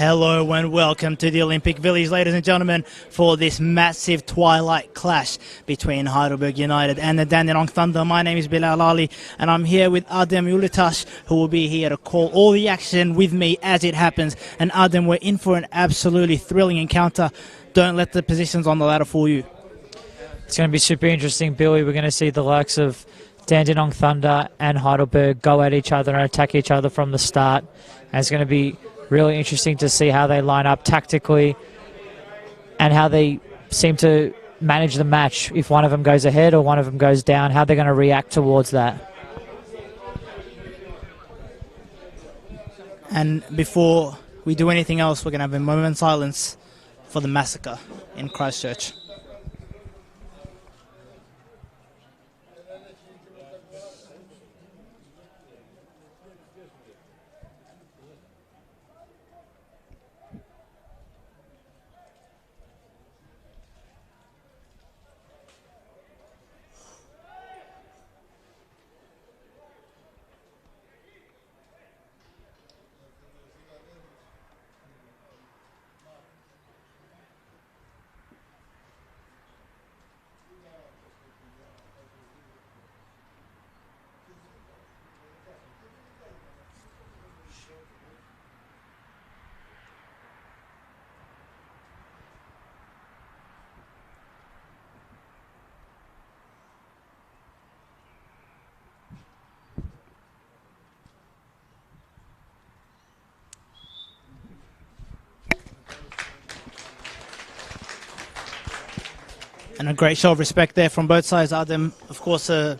Hello and welcome to the Olympic Village, ladies and gentlemen, for this massive twilight clash between Heidelberg United and the Dandenong Thunder. My name is Bilal Ali and I'm here with Adem Ulitash, who will be here to call all the action with me as it happens. And Adem, we're in for an absolutely thrilling encounter. Don't let the positions on the ladder fool you. It's going to be super interesting, Billy. We're going to see the likes of Dandenong Thunder and Heidelberg go at each other and attack each other from the start. And it's going to be really interesting to see how they line up tactically and how they seem to manage the match. If one of them goes ahead or one of them goes down, how they're going to react towards that. And before we do anything else, we're going to have a moment of silence for the massacre in Christchurch. And a great show of respect there from both sides. Adem, of course, a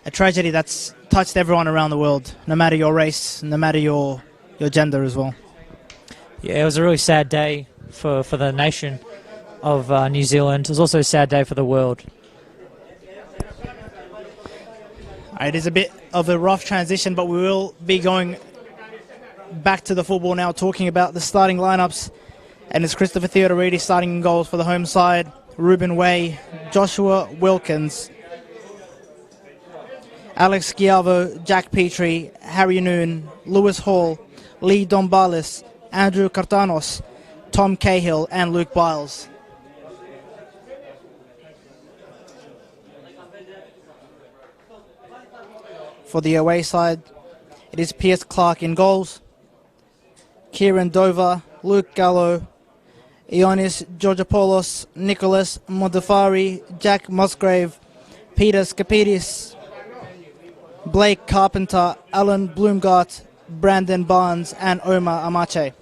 tragedy that's touched everyone around the world, no matter your race, no matter your gender as well. Yeah, it was a really sad day for the nation of New Zealand. It was also a sad day for the world. It is a bit of a rough transition, but we will be going back to the football now, talking about the starting lineups. And it's Christopher Theodoridis starting in goals for the home side. Ruben Way, Joshua Wilkins, Alex Schiavo, Jack Petrie, Harry Noon, Lewis Hall, Lee Dombalis, Andrew Cartanos, Tom Cahill and Luke Biles. For the away side, it is Pierce Clark in goals, Kieran Dover, Luke Gallo, Ioannis Georgopoulos, Nicholas Modafari, Jack Musgrave, Peter Skapidis, Blake Carpenter, Alan Bloomgart, Brandon Barnes and Omar Amache.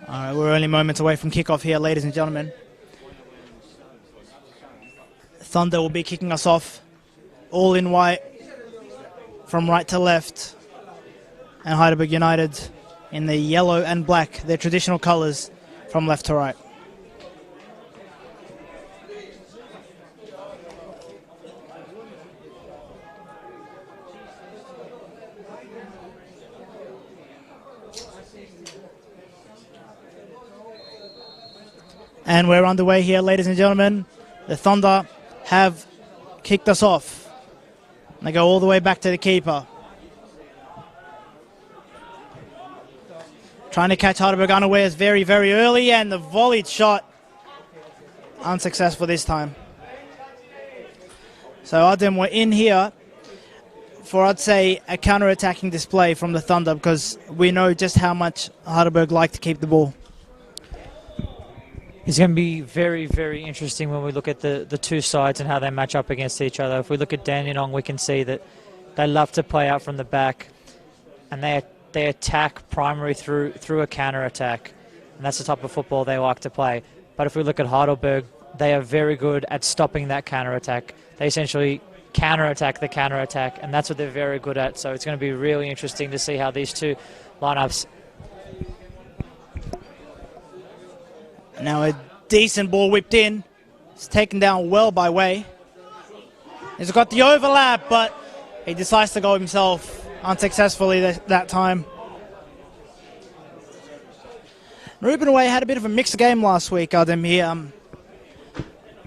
All right, we're only moments away from kickoff here, ladies and gentlemen. Thunder will be kicking us off, all in white, from right to left, and Heidelberg United in the yellow and black, their traditional colours, from left to right. And we're underway here, ladies and gentlemen. The Thunder have kicked us off. They go all the way back to the keeper. Trying to catch Heidelberg unawares very, very early, and the volleyed shot unsuccessful this time. So Adem, we're in here for, I'd say, a counter-attacking display from the Thunder, because we know just how much Heidelberg like to keep the ball. It's going to be very, very interesting when we look at the two sides and how they match up against each other. If we look at Dandenong, we can see that they love to play out from the back, and they attack primary through a counter-attack, and that's the type of football they like to play. But if we look at Heidelberg, they are very good at stopping that counter-attack. They essentially counter-attack the counter-attack, and that's what they're very good at. So it's going to be really interesting to see how these two lineups. Now a decent ball whipped in. It's taken down well by Way. He's got the overlap, but he decides to go himself unsuccessfully that time. Ruben Way had a bit of a mixed game last week, Adam. He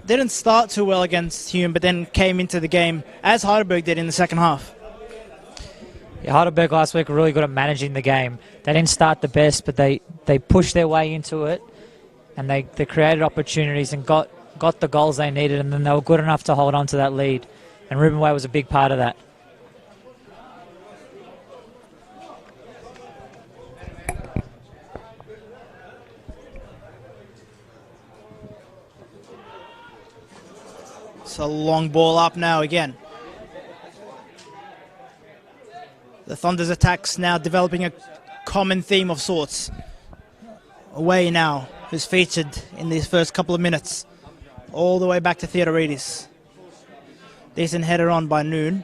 didn't start too well against Hume, but then came into the game, as Heidelberg did in the second half. Yeah, Heidelberg last week were really good at managing the game. They didn't start the best, but they pushed their way into it, and they created opportunities and got the goals they needed, and then they were good enough to hold on to that lead. And Ruben Way was a big part of that. It's a long ball up now again. The Thunder's attacks now developing a common theme of sorts. Way now, who's featured in these first couple of minutes, all the way back to Theodoridis. Decent header on by Noon.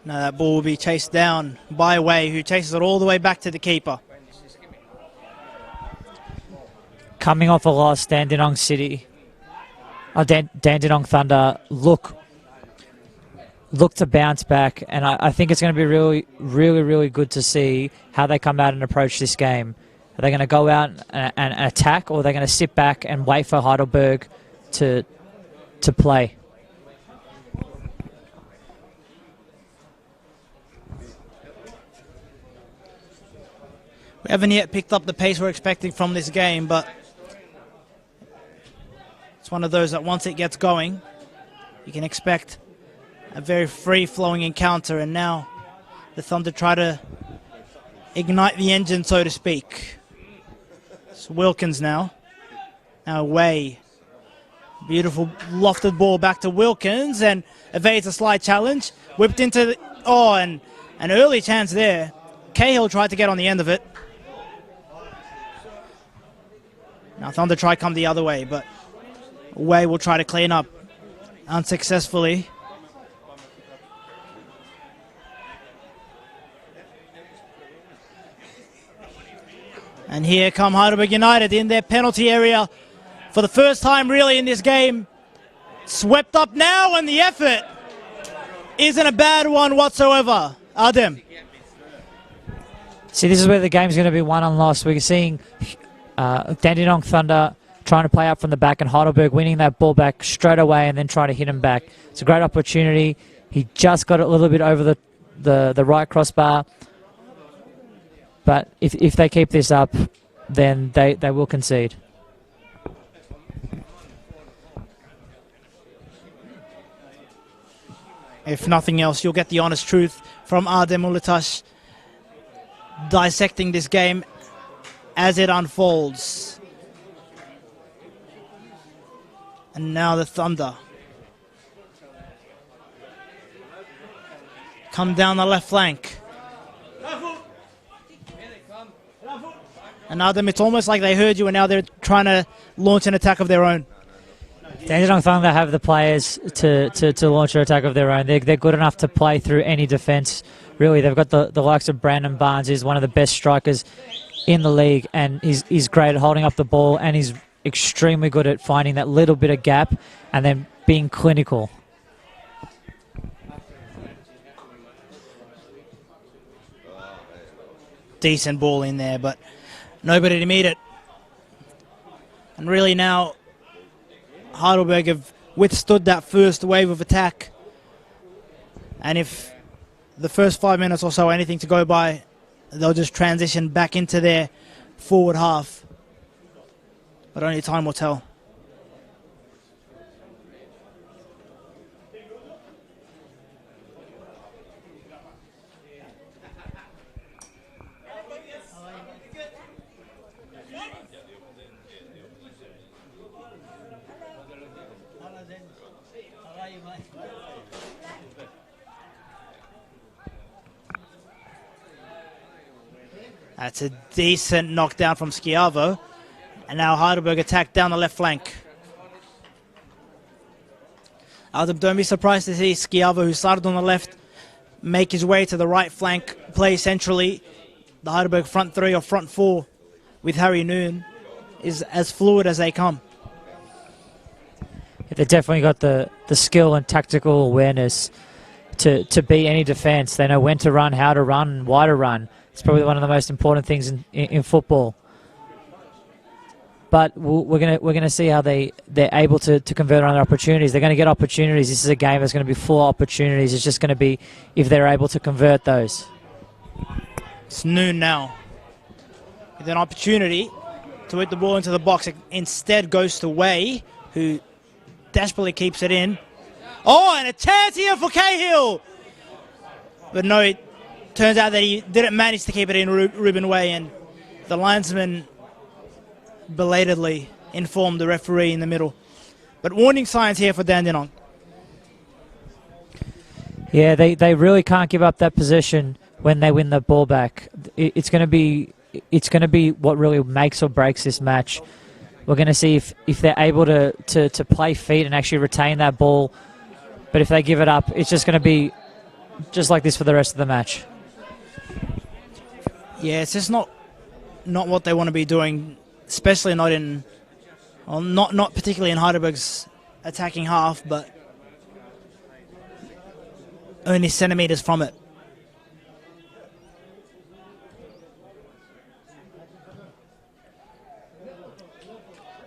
Now that ball will be chased down by Way, who chases it all the way back to the keeper. Coming off a loss, Dandenong Thunder look to bounce back, and I think it's going to be really, really, really good to see how they come out and approach this game. Are they going to go out and attack, or are they going to sit back and wait for Heidelberg to play? We haven't yet picked up the pace we're expecting from this game, but it's one of those that once it gets going, you can expect a very free-flowing encounter. And now the Thunder try to ignite the engine, so to speak. It's Wilkins now. Now Way. Beautiful lofted ball back to Wilkins, and evades a slight challenge. Whipped into the... Oh, and an early chance there. Cahill tried to get on the end of it. Now Thunder try to come the other way, but Way will try to clean up unsuccessfully. And here come Heidelberg United in their penalty area for the first time really in this game. Swept up now, and the effort isn't a bad one whatsoever. Adem. See, this is where the game's going to be won and lost. We're seeing Dandenong Thunder trying to play up from the back, and Heidelberg winning that ball back straight away and then trying to hit him back. It's a great opportunity. He just got it a little bit over the right crossbar. But if they keep this up, then they will concede. If nothing else, you'll get the honest truth from Adem Ulitash dissecting this game as it unfolds. And now the Thunder come down the left flank. And Adam, it's almost like they heard you and now they're trying to launch an attack of their own. Dandenong Thunder have the players to launch an attack of their own. They're good enough to play through any defence. Really, they've got the likes of Brandon Barnes, who's one of the best strikers in the league, and he's great at holding up the ball, and he's extremely good at finding that little bit of gap and then being clinical. Decent ball in there, but nobody to meet it. And really now, Heidelberg have withstood that first wave of attack. And if the first 5 minutes or so anything to go by, they'll just transition back into their forward half. but only time will tell. That's a decent knockdown from Schiavo. And now Heidelberg attack down the left flank. Don't be surprised to see Schiavo, who started on the left, make his way to the right flank, play centrally. The Heidelberg front three or front four with Harry Noon is as fluid as they come. They've definitely got the skill and tactical awareness to beat any defence. They know when to run, how to run, and why to run. It's probably one of the most important things in football. But we're gonna see how they're able to convert on their opportunities. They're going to get opportunities. This is a game that's going to be full of opportunities. It's just going to be if they're able to convert those. It's Noon now with an opportunity to hit the ball into the box. It instead goes to Way, who desperately keeps it in. Oh, and a chance here for Cahill! But no, it turns out that he didn't manage to keep it in, Ruben Way, and the linesman belatedly informed the referee in the middle. But warning signs here for Dandenong. Yeah, they really can't give up that possession when they win the ball back. It's going to be what really makes or breaks this match. We're going to see if they're able to play feet and actually retain that ball. But if they give it up, it's just going to be just like this for the rest of the match. Yeah, it's just not what they want to be doing, especially not in, well, not particularly in Heidelberg's attacking half, but only centimetres from it.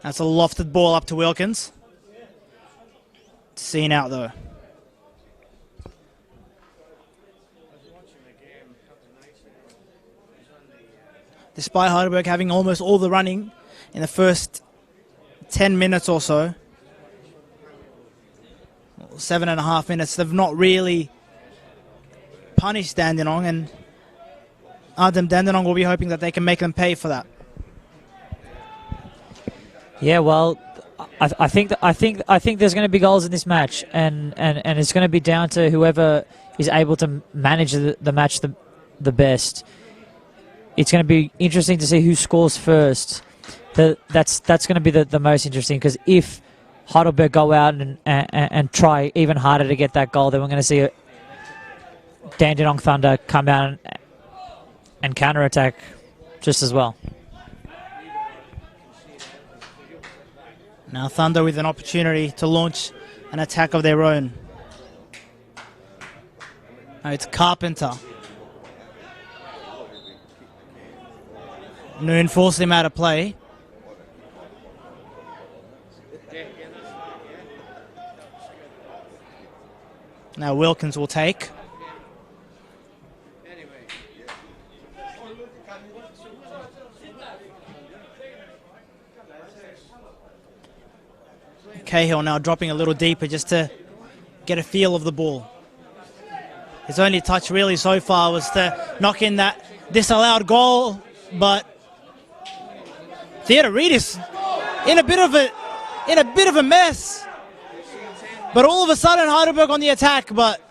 That's a lofted ball up to Wilkins. Seen out though. Despite Heidelberg having almost all the running in the first 10 minutes or so, 7.5 minutes, they've not really punished Dandenong, and Dandenong will be hoping that they can make them pay for that. Yeah, well, I think there's going to be goals in this match, and it's going to be down to whoever is able to manage the match the best. It's going to be interesting to see who scores first. That's going to be the most interesting, because if Heidelberg go out and try even harder to get that goal, then we're going to see Dandenong Thunder come out and counter-attack just as well. Now Thunder with an opportunity to launch an attack of their own. Now it's Carpenter. Noon forced him out of play. Now Wilkins will take. Cahill now dropping a little deeper just to get a feel of the ball. His only touch really so far was to knock in that disallowed goal, but Theodoridis in a bit of a mess. But all of a sudden Heidelberg on the attack, but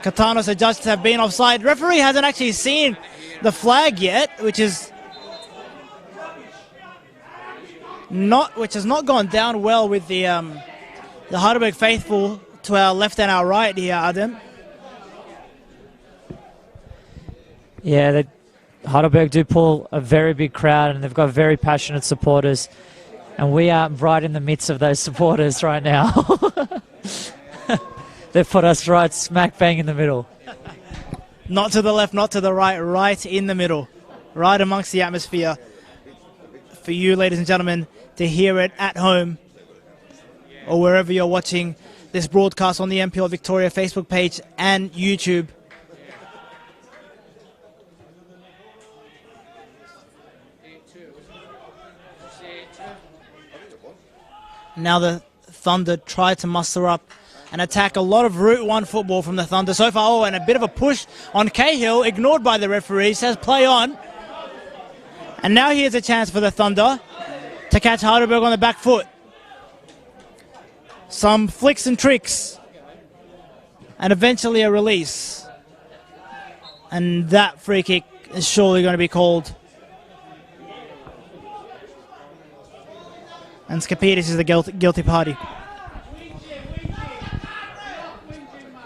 Catano's adjusted have been offside. Referee hasn't actually seen the flag yet, which has not gone down well with the Heidelberg faithful to our left and our right here, Adam. Yeah, Heidelberg do pull a very big crowd, and they've got very passionate supporters, and we are right in the midst of those supporters right now. They've put us right smack bang in the middle. Not to the left, not to the right, right in the middle, right amongst the atmosphere. For you, ladies and gentlemen, to hear it at home or wherever you're watching this broadcast on the NPL Victoria Facebook page and YouTube. Now the Thunder try to muster up and attack a lot of Route 1 football from the Thunder so far. Oh, and a bit of a push on Cahill, ignored by the referee, says play on. And now here's a chance for the Thunder to catch Heidelberg on the back foot. Some flicks and tricks. And eventually a release. And that free kick is surely going to be called. And Skapidis is the guilty party.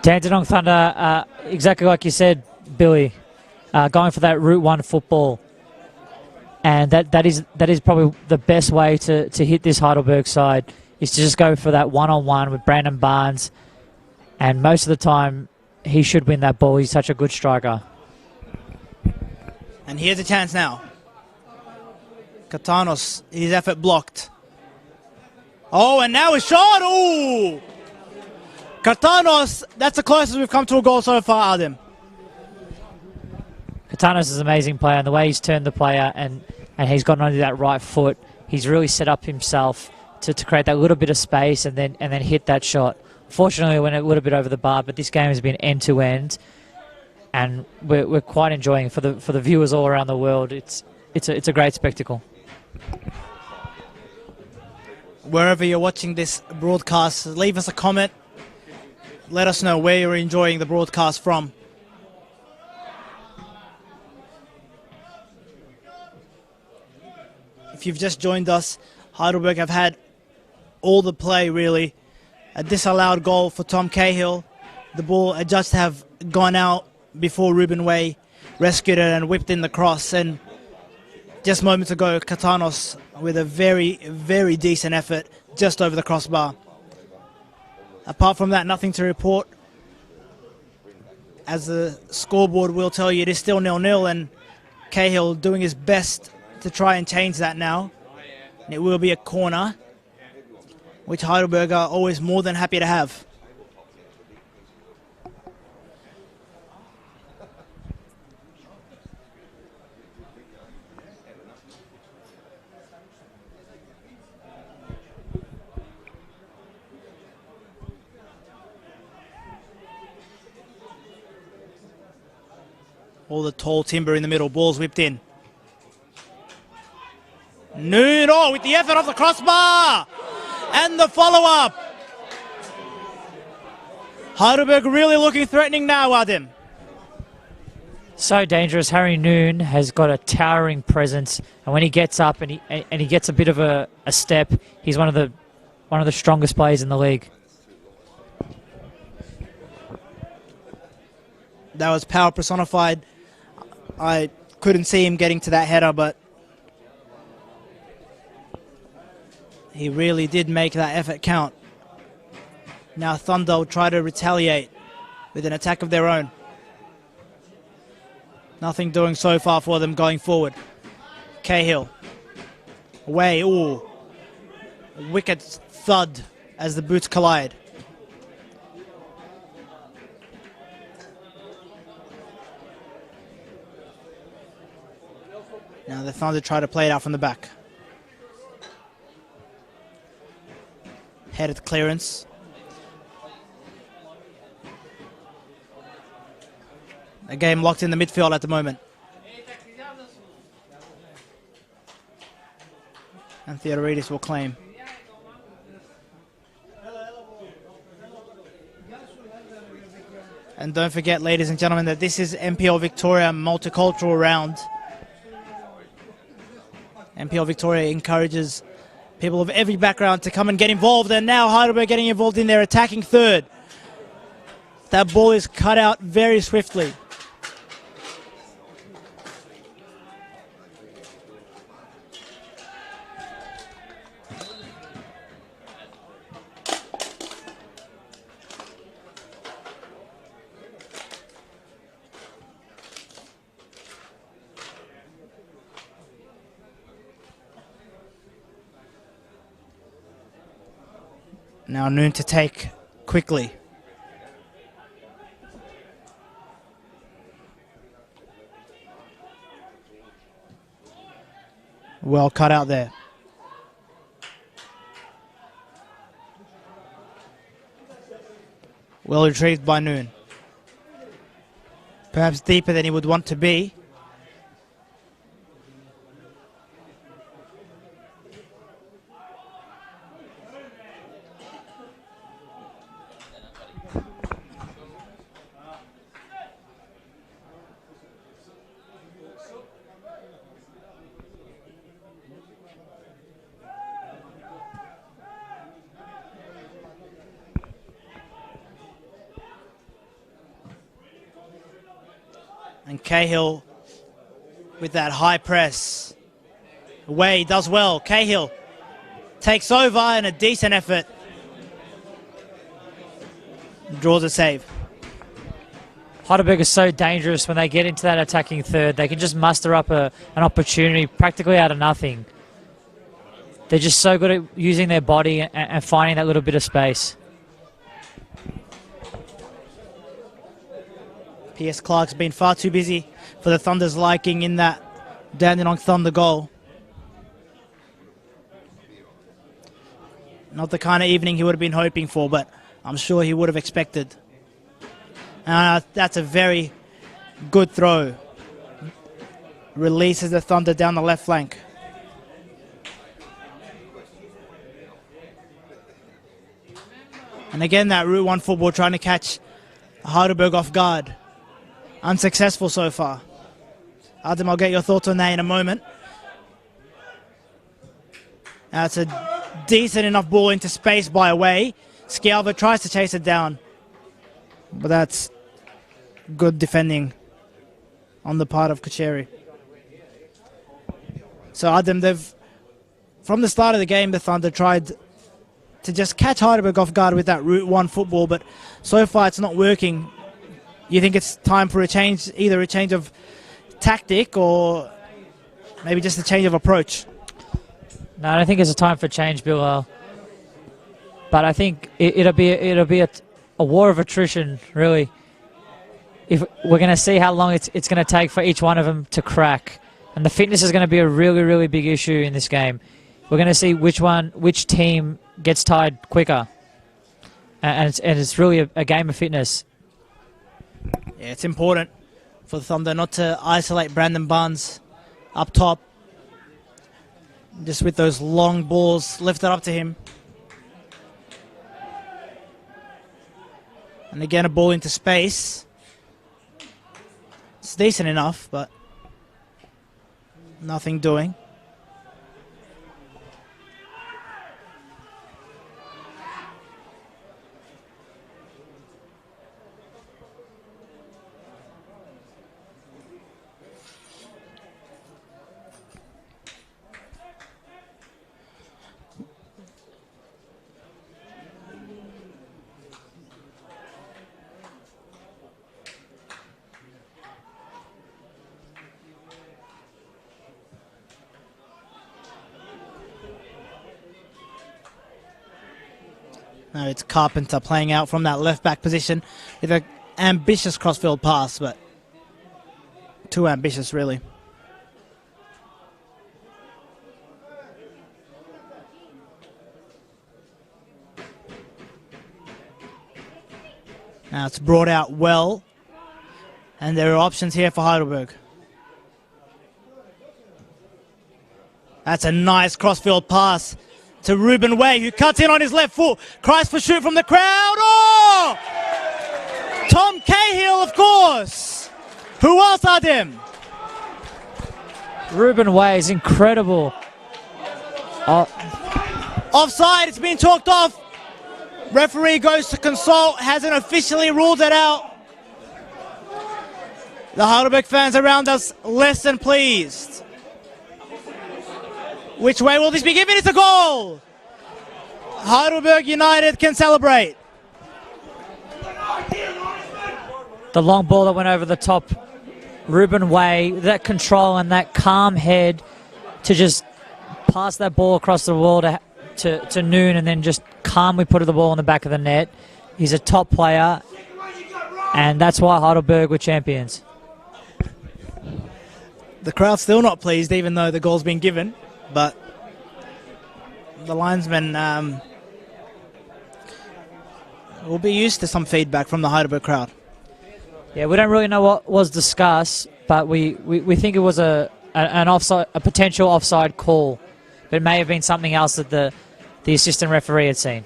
Dandenong Thunder, exactly like you said, Billy, going for that Route 1 football. And that is probably the best way to hit this Heidelberg side, is to just go for that one-on-one with Brandon Barnes. And most of the time, he should win that ball. He's such a good striker. And here's a chance now. Katanos, his effort blocked. Oh, and now a shot! Ooh! Katanos, that's the closest we've come to a goal so far, Adam. Katanos is an amazing player, and the way he's turned the player and he's gotten onto that right foot, he's really set up himself to create that little bit of space and then hit that shot. Fortunately, it went a little bit over the bar, but this game has been end-to-end, and we're quite enjoying it for the viewers all around the world. It's a great spectacle. Wherever you're watching this broadcast, leave us a comment. Let us know where you're enjoying the broadcast from. If you've just joined us, Heidelberg have had all the play, really. A disallowed goal for Tom Cahill. The ball had just have gone out before Ruben Way rescued it and whipped in the cross. And just moments ago, Katanos with a very, very decent effort just over the crossbar. Apart from that, nothing to report. As the scoreboard will tell you, it is still 0-0, and Cahill doing his best to try and change that now. And it will be a corner, which Heidelberg are always more than happy to have. All the tall timber in the middle, ball's whipped in. Noon, oh, with the effort off the crossbar! And the follow-up! Heidelberg really looking threatening now, Adam. So dangerous. Harry Noon has got a towering presence, and when he gets up and he gets a bit of a step, he's one of the strongest players in the league. That was power personified. I couldn't see him getting to that header, but he really did make that effort count. Now Thunder will try to retaliate with an attack of their own. Nothing doing so far for them going forward. Cahill. Away, ooh. Wicked thud as the boots collide. Now the Thunder try to play it out from the back. Headed clearance. A game locked in the midfield at the moment. And Theodoridis will claim. And don't forget, ladies and gentlemen, that this is NPL Victoria multicultural round. NPL Victoria encourages people of every background to come and get involved, and now Heidelberg getting involved in their attacking third. That ball is cut out very swiftly. Now Noon to take quickly. Well cut out there. Well retrieved by Noon. Perhaps deeper than he would want to be. And Cahill with that high press. Way does well. Cahill takes over and a decent effort. Draws a save. Heidelberg is so dangerous when they get into that attacking third. They can just muster up an opportunity practically out of nothing. They're just so good at using their body and finding that little bit of space. P.S. Clark's been far too busy for the Thunder's liking in that Dandenong Thunder goal. Not the kind of evening he would have been hoping for, but I'm sure he would have expected. That's a very good throw. Releases the Thunder down the left flank. And again, that Route 1 football trying to catch Heidelberg off guard. Unsuccessful so far. Adam, I'll get your thoughts on that in a moment. That's a decent enough ball into space by Away. Scialva tries to chase it down. But that's good defending on the part of Kucheri. So Adam, from the start of the game, the Thunder tried to just catch Heidelberg off guard with that Route 1 football, but so far it's not working. You think it's time for a change, either a change of tactic or maybe just a change of approach? No, I don't think it's a time for change, Bill. But I think it'll be a war of attrition, really. If we're going to see how long it's going to take for each one of them to crack, and the fitness is going to be a really, really big issue in this game. We're going to see which team gets tired quicker, and it's really a game of fitness. Yeah, it's important for the Thunder not to isolate Brandon Barnes up top. Just with those long balls lifted up to him. And again, a ball into space. It's decent enough, but nothing doing. Now it's Carpenter playing out from that left-back position with an ambitious crossfield pass, but too ambitious, really. Now it's brought out well, and there are options here for Heidelberg. That's a nice crossfield pass to Ruben Way, who cuts in on his left foot. Cries for shoot from the crowd. Oh! Tom Cahill, of course. Who else, Adam? Ruben Way is incredible. Offside, it's been talked off. Referee goes to consult, hasn't officially ruled it out. The Heidelberg fans around us less than pleased. Which way will this be given? It's a goal! Heidelberg United can celebrate. The long ball that went over the top. Ruben Way, that control and that calm head to just pass that ball across the wall to Noon and then just calmly put the ball in the back of the net. He's a top player, and that's why Heidelberg were champions. The crowd's still not pleased, even though the goal's been given. But the linesman We'll be used to some feedback from the Heidelberg crowd. Yeah, we don't really know what was discussed, but we think it was an offside, a potential offside call. But it may have been something else that the assistant referee had seen.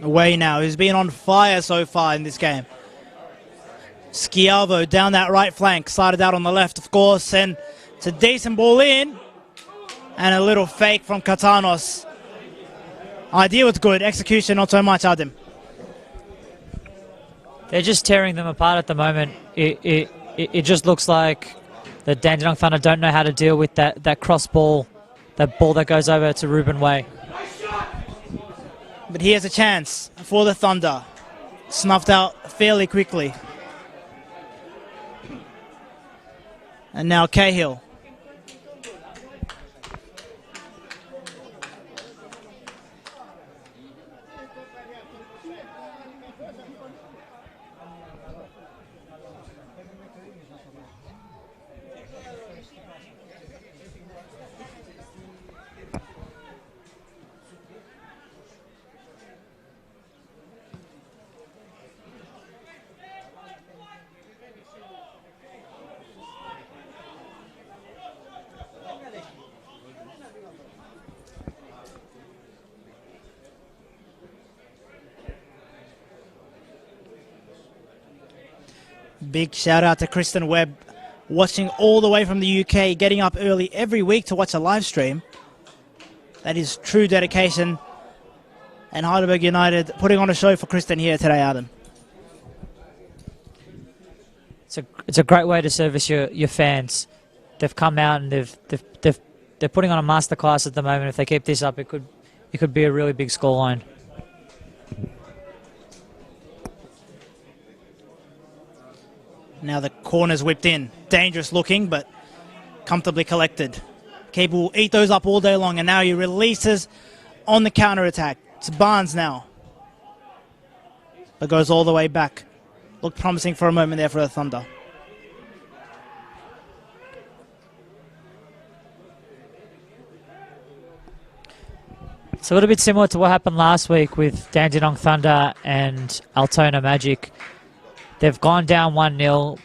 Away now, who's been on fire so far in this game. Schiavo down that right flank, slided out on the left, of course, and it's a decent ball in. And a little fake from Katanos. Idea was good, execution not so much, Adam. They're just tearing them apart at the moment. It just looks like the Dandenong Thunder don't know how to deal with that cross ball, that ball that goes over to Ruben Way. But here's a chance for the Thunder. Snuffed out fairly quickly. And now Cahill. Big shout out to Kristen Webb, watching all the way from the UK, getting up early every week to watch a live stream. That is true dedication. And Heidelberg United putting on a show for Kristen here today, Adam. It's a great way to service your fans. They've come out and they're putting on a masterclass at the moment. If they keep this up, it could be a really big scoreline. Now the corner's whipped in. Dangerous looking, but comfortably collected. Keeper will eat those up all day long, and now he releases on the counter-attack. It's Barnes now. But goes all the way back. Looked promising for a moment there for the Thunder. It's a little bit similar to what happened last week with Dandenong Thunder and Altona Magic. They've gone down 1-0,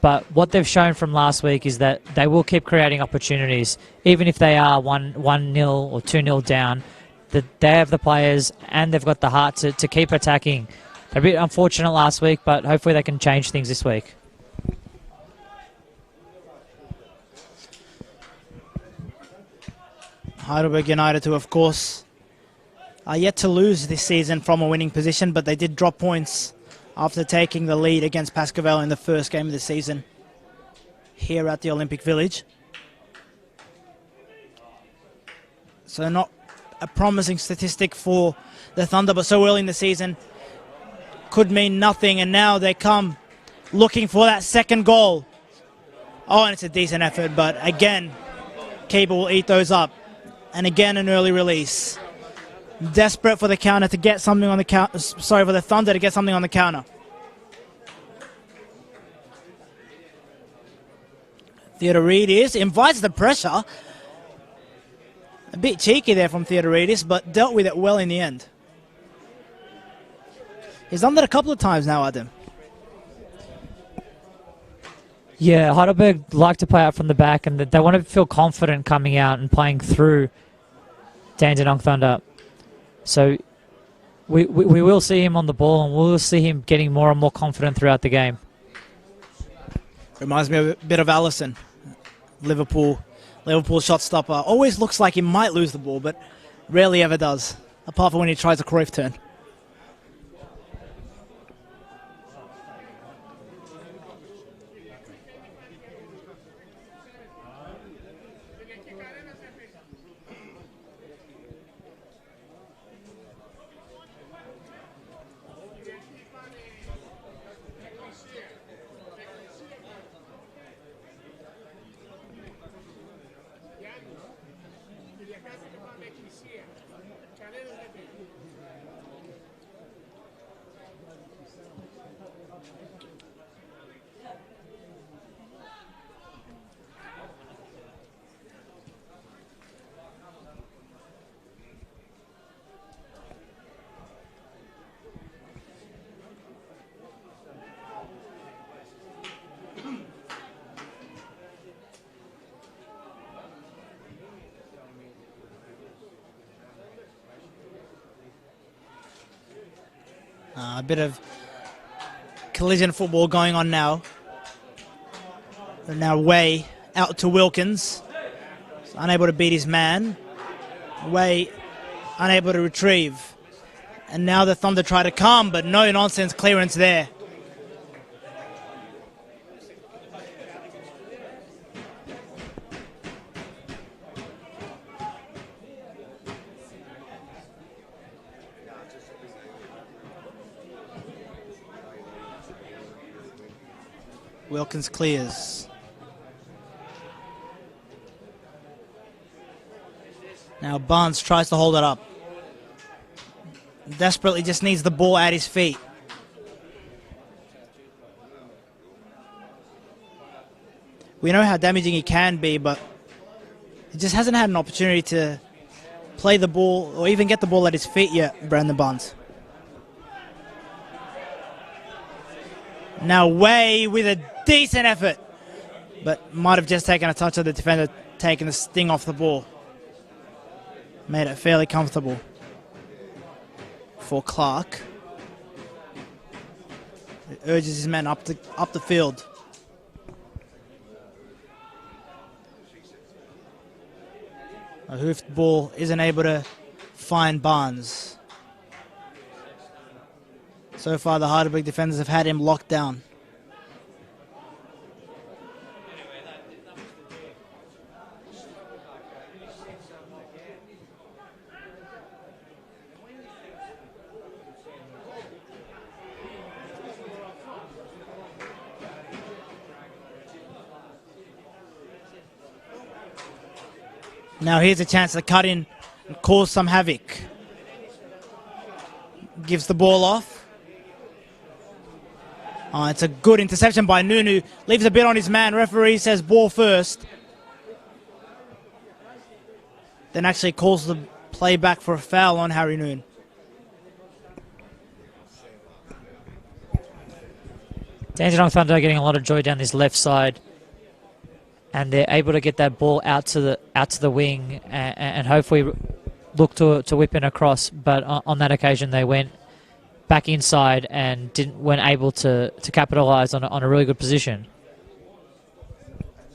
but what they've shown from last week is that they will keep creating opportunities. Even if they are 1-0 or 2-0 down, that they have the players and they've got the heart to keep attacking. They're a bit unfortunate last week, but hopefully they can change things this week. Heidelberg United, who of course are yet to lose this season from a winning position, but they did drop points after taking the lead against Pascavel in the first game of the season here at the Olympic Village. So not a promising statistic for the Thunder, but so early in the season could mean nothing, and now they come looking for that second goal. Oh, and it's a decent effort, but again, keeper will eat those up. And again, an early release. Desperate for the counter to get something on the counter. Sorry, for the Thunder to get something on the counter. Theodoridis invites the pressure. A bit cheeky there from Theodoridis, but dealt with it well in the end. He's done that a couple of times now, Adam. Yeah, Heidelberg like to play out from the back, and they want to feel confident coming out and playing through Dandenong Thunder. So we will see him on the ball, and we'll see him getting more and more confident throughout the game. Reminds me of a bit of Allison, Liverpool shot stopper. Always looks like he might lose the ball, but rarely ever does, apart from when he tries a Cruyff turn. A bit of collision football going on now. Now Way out to Wilkins. He's unable to beat his man. Way unable to retrieve. And now the Thunder try to come, but no nonsense clearance there. Wilkins clears. Now Barnes tries to hold it up. Desperately just needs the ball at his feet. We know how damaging he can be, but he just hasn't had an opportunity to play the ball or even get the ball at his feet yet, Brandon Barnes. Now Way with a decent effort, but might have just taken a touch of the defender, taking the sting off the ball. Made it fairly comfortable for Clark. He urges his men up the field. A hoofed ball isn't able to find Barnes. So far, the Heidelberg defenders have had him locked down. Now here's a chance to cut in and cause some havoc. Gives the ball off. It's a good interception by Nunu. Leaves a bit on his man. Referee says ball first. Then actually calls the play back for a foul on Harry Noon. Dandenong Thunder getting a lot of joy down this left side, and they're able to get that ball out to the wing and hopefully look to whip in across. But on that occasion, they went back inside and weren't able to capitalise on a really good position.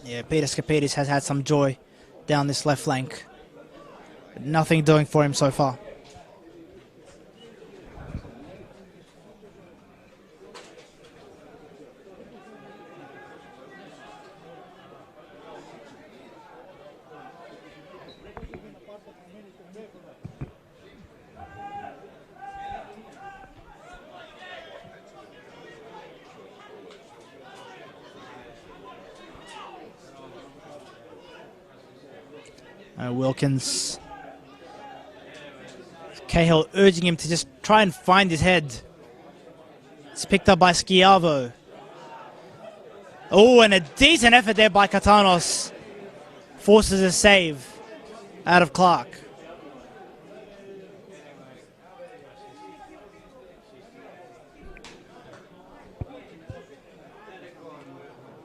Yeah, Peter Skapidis has had some joy down this left flank. But nothing doing for him so far. Wilkins. Cahill urging him to just try and find his head. It's picked up by Schiavo. Oh, and a decent effort there by Katanos. Forces a save out of Clark.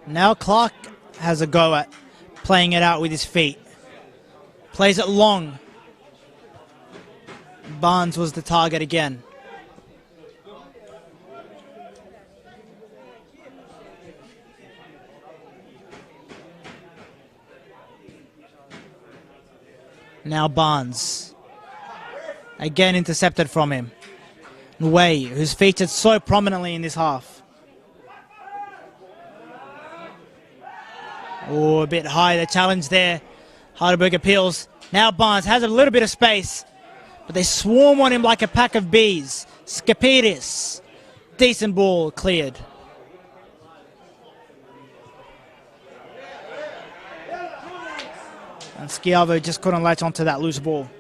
Now Clark has a go at playing it out with his feet. Plays it long. Barnes was the target again. Now Barnes. Again intercepted from him. Way, who's featured so prominently in this half. Oh, a bit high, the challenge there. Heidelberg appeals. Now Barnes has a little bit of space, but they swarm on him like a pack of bees. Skapidis. Decent ball cleared. And Schiavo just couldn't latch onto that loose ball.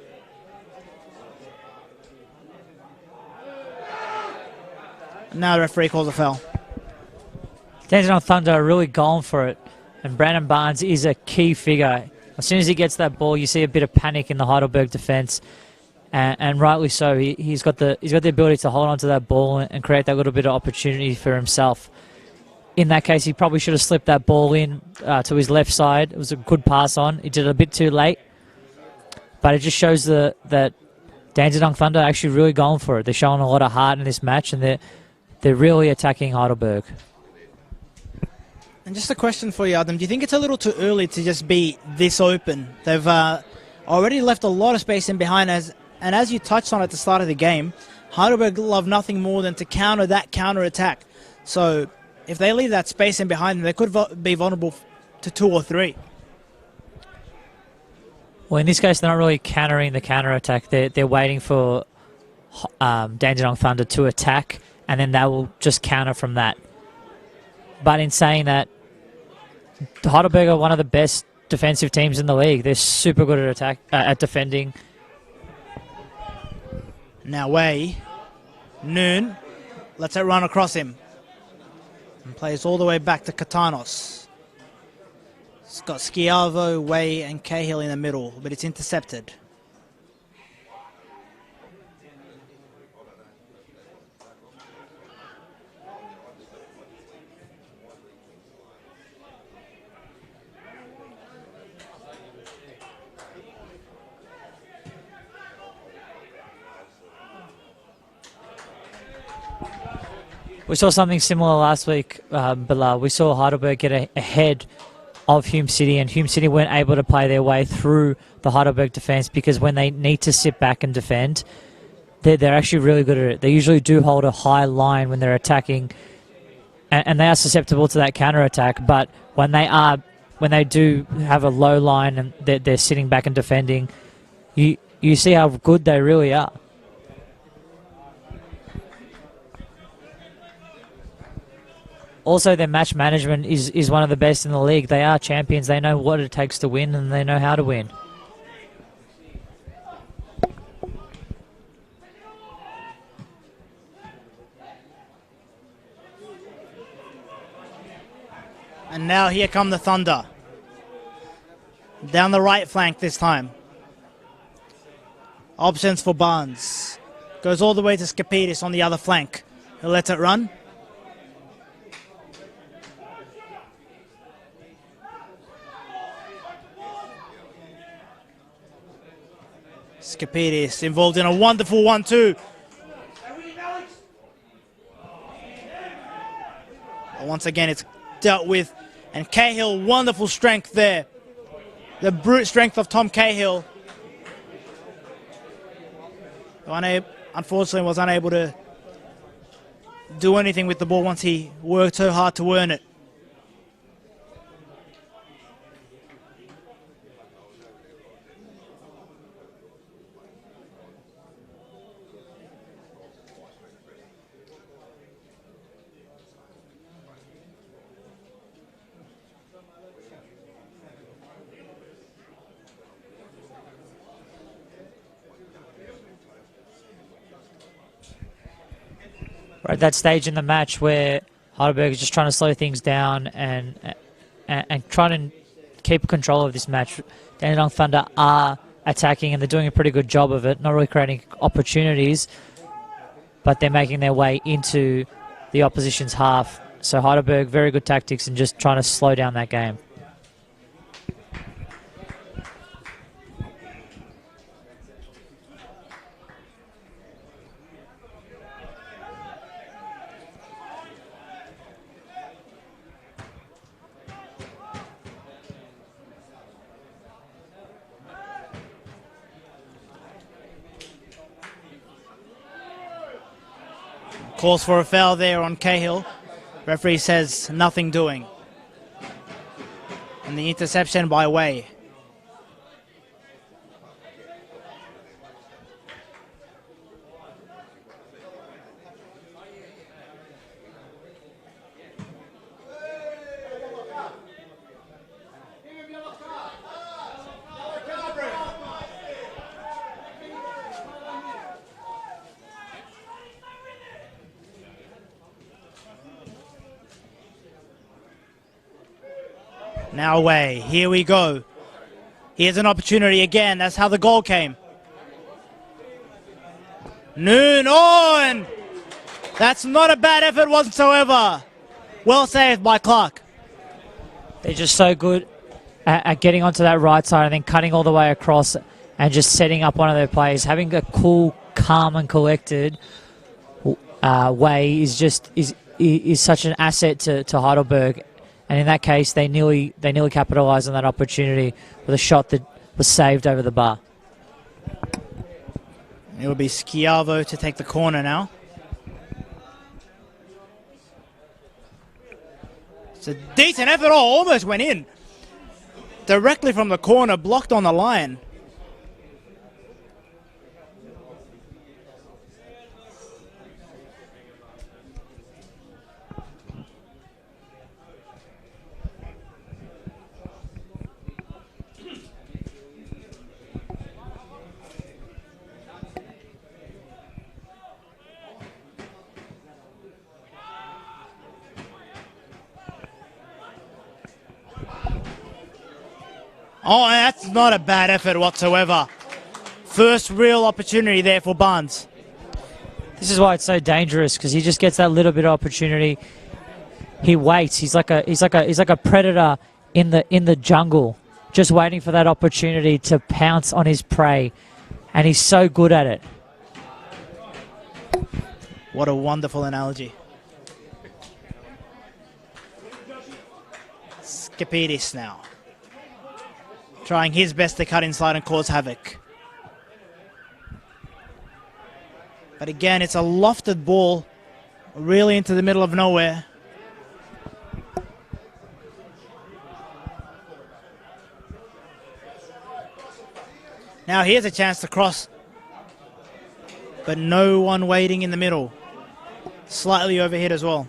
And now the referee calls a foul. Dandenong Thunder are really going for it, and Brandon Barnes is a key figure. As soon as he gets that ball, you see a bit of panic in the Heidelberg defence, and rightly so. He's got the ability to hold onto that ball and create that little bit of opportunity for himself. In that case, he probably should have slipped that ball in to his left side. It was a good pass on. He did it a bit too late, but it just shows that Dandenong Thunder are actually really going for it. They're showing a lot of heart in this match, and they're really attacking Heidelberg. And just a question for you, Adam. Do you think it's a little too early to just be this open? They've already left a lot of space in behind us, and as you touched on at the start of the game, Heidelberg love nothing more than to counter that counter-attack. So if they leave that space in behind them, they could be vulnerable to 2 or 3. Well, in this case, they're not really countering the counter-attack. They're waiting for Dandenong Thunder to attack, and then they will just counter from that. But in saying that, Heidelberg are one of the best defensive teams in the league. They're super good at defending. Now Noon lets it run across him and plays all the way back to Katanos. It's got Schiavo, Way and Cahill in the middle, but it's intercepted. We saw something similar last week, but we saw Heidelberg get ahead of Hume City, and Hume City weren't able to play their way through the Heidelberg defence because when they need to sit back and defend, they're actually really good at it. They usually do hold a high line when they're attacking, and they are susceptible to that counter-attack, but when they do have a low line and they're sitting back and defending, you see how good they really are. Also, their match management is one of the best in the league. They are champions. They know what it takes to win, and they know how to win. And now here come the Thunder. Down the right flank this time. Options for Barnes. Goes all the way to Skapidis on the other flank. He'll let it run. Skapidis involved in a wonderful 1-2. Once again, it's dealt with. And Cahill, wonderful strength there. The brute strength of Tom Cahill. Unfortunately, was unable to do anything with the ball once he worked so hard to earn it. We're at that stage in the match where Heidelberg is just trying to slow things down and trying to keep control of this match. Dandenong Thunder are attacking and they're doing a pretty good job of it, not really creating opportunities, but they're making their way into the opposition's half. So Heidelberg, very good tactics and just trying to slow down that game. Calls for a foul there on Cahill. Referee says nothing doing. And the interception by Way. Now Way, here we go. Here's an opportunity again, that's how the goal came. Noon on! That's not a bad effort whatsoever. Well saved by Clark. They're just so good at getting onto that right side and then cutting all the way across and just setting up one of their players, having a cool, calm, and collected way is such an asset to Heidelberg. And in that case, they nearly capitalised on that opportunity with a shot that was saved over the bar. It will be Schiavo to take the corner now. It's a decent effort. Oh, almost went in. Directly from the corner, blocked on the line. Oh, that's not a bad effort whatsoever. First real opportunity there for Barnes. This is why it's so dangerous, because he just gets that little bit of opportunity. He waits. He's like a predator in the jungle, just waiting for that opportunity to pounce on his prey, and he's so good at it. What a wonderful analogy. Skipidis now, trying his best to cut inside and cause havoc. But again, it's a lofted ball, really into the middle of nowhere. Now here's a chance to cross, but no one waiting in the middle. Slightly overhit as well.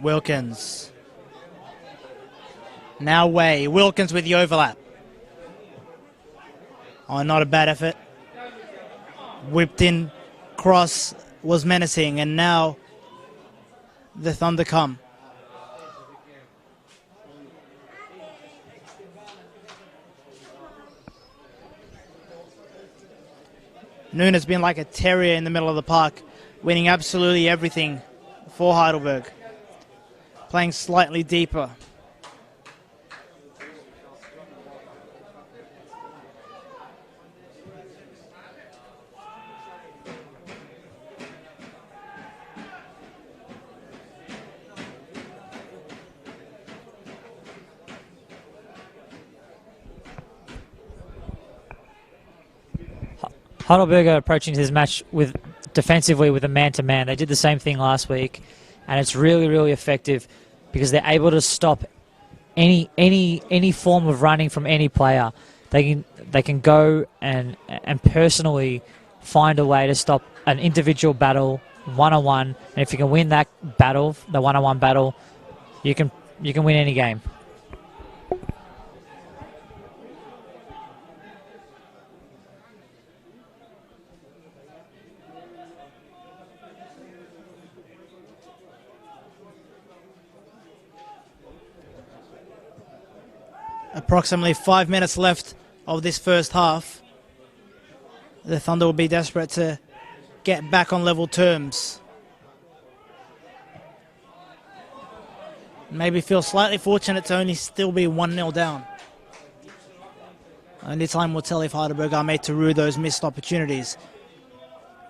Wilkins. Now Way. Wilkins with the overlap. Oh, not a bad effort. Whipped in, cross was menacing, and now the Thunder come. Noon has been like a terrier in the middle of the park, winning absolutely everything for Heidelberg. Playing slightly deeper. Heidelberg are approaching this match with defensively with a man-to-man. They did the same thing last week, and it's really, really effective because they're able to stop any form of running from any player. They can go and personally find a way to stop an individual battle one-on-one, and if you can win that battle, the one-on-one battle, you can win any game. Approximately 5 minutes left of this first half. The Thunder will be desperate to get back on level terms. Maybe feel slightly fortunate to only still be 1-0 down. Only time will tell if Heidelberg are made to rue those missed opportunities.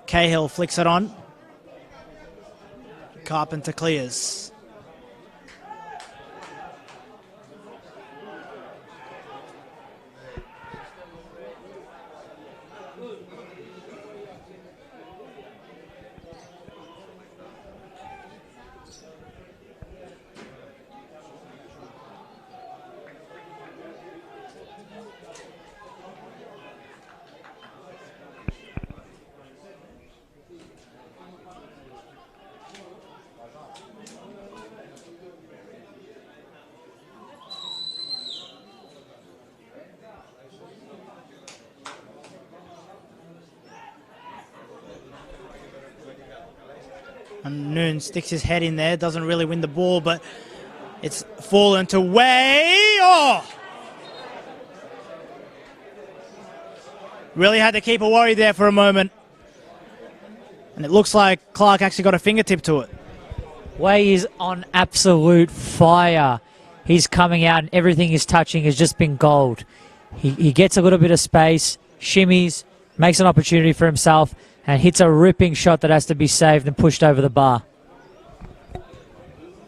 Cahill flicks it on. Carpenter clears. And Noon sticks his head in there, doesn't really win the ball, but it's fallen to Way. Oh! Really had to keep a worry there for a moment. And it looks like Clark actually got a fingertip to it. Way is on absolute fire. He's coming out and everything he's touching has just been gold. He gets a little bit of space, shimmies, makes an opportunity for himself, and hits a ripping shot that has to be saved and pushed over the bar.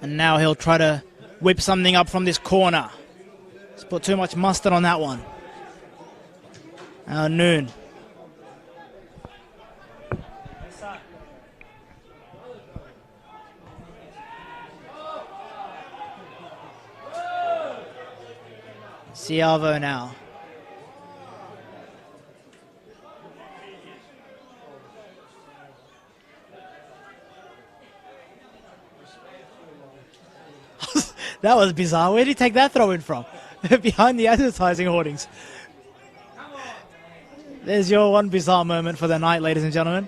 And now he'll try to whip something up from this corner. He's put too much mustard on that one. Noon. Ciavo now. That was bizarre. Where did he take that throw in from? Behind the advertising hoardings. There's your one bizarre moment for the night, ladies and gentlemen.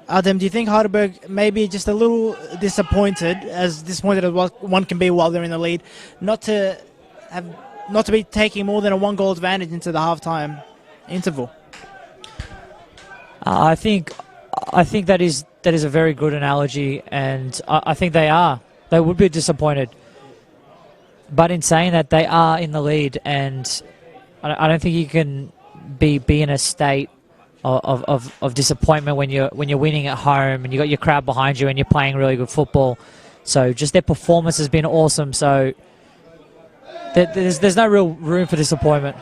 Adam, do you think Heidelberg may be just a little disappointed as one can be while they're in the lead, not to be taking more than a 1-goal advantage into the halftime interval? I think that is a very good analogy, and I think they would be disappointed. But in saying that, they are in the lead, and I don't think you can be in a state of disappointment when you're winning at home and you got your crowd behind you and you're playing really good football. So just their performance has been awesome. So there's no real room for disappointment.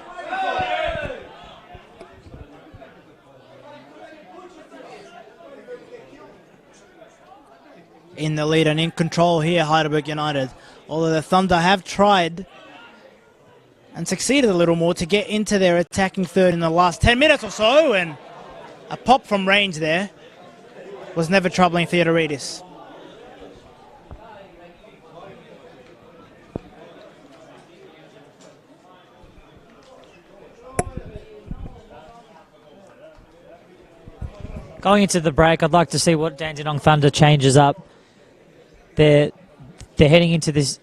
In the lead and in control here, Heidelberg United. Although the Thunder have tried and succeeded a little more to get into their attacking third in the last 10 minutes or so, and a pop from range there was never troubling Theodoridis. Going into the break, I'd like to see what Dandenong Thunder changes up. They're heading into this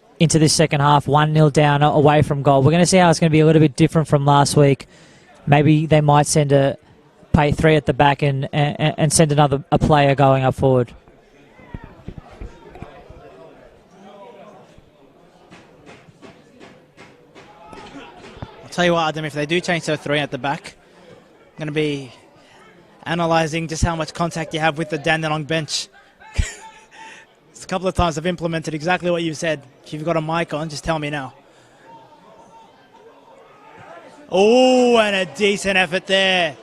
second half, 1-0 down away from goal. We're going to see how it's going to be a little bit different from last week. Maybe they might play 3 at the back and send a player going up forward. I'll tell you what, Adam, if they do change to 3 at the back, I'm going to be analysing just how much contact you have with the Dandenong bench. It's a couple of times I've implemented exactly what you said. If you've got a mic on, just tell me now. Oh, and a decent effort there.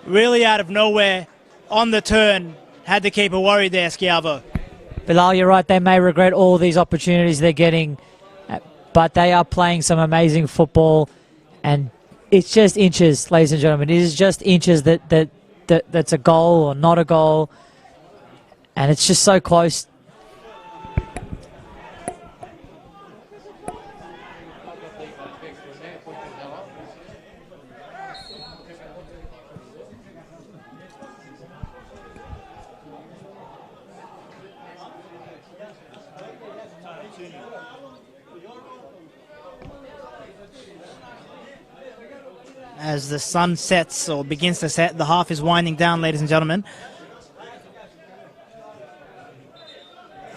Really out of nowhere, on the turn, had to keep a worry there, Schiavo. Bilal, you're right, they may regret all these opportunities they're getting, but they are playing some amazing football, and it's just inches, ladies and gentlemen. It is just inches that's a goal or not a goal, and it's just so close. As the sun sets or begins to set, the half is winding down, ladies and gentlemen.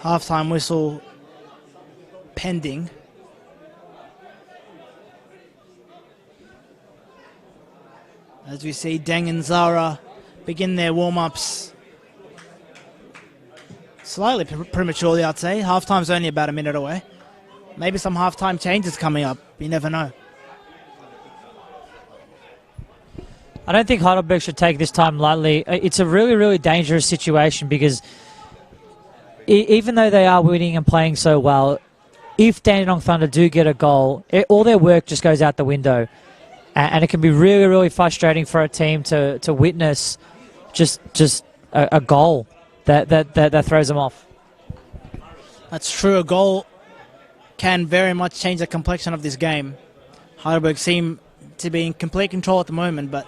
Halftime whistle pending. As we see Deng and Zara begin their warm-ups slightly prematurely, I'd say. Halftime's only about a minute away. Maybe some halftime changes coming up. You never know. I don't think Heidelberg should take this time lightly. It's a really, really dangerous situation because even though they are winning and playing so well, if Dandenong Thunder do get a goal, all their work just goes out the window. And it can be really, really frustrating for a team to witness just a goal that throws them off. That's true. A goal can very much change the complexion of this game. Heidelberg seem to be in complete control at the moment, but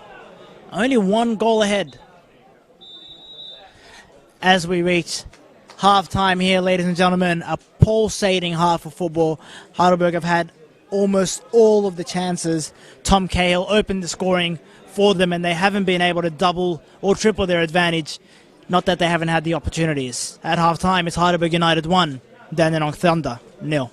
only one goal ahead. As we reach half-time here, ladies and gentlemen, a pulsating half of football. Heidelberg have had almost all of the chances. Tom Cahill opened the scoring for them, and they haven't been able to double or triple their advantage. Not that they haven't had the opportunities. At half-time, it's Heidelberg United 1, Dandenong Thunder 0.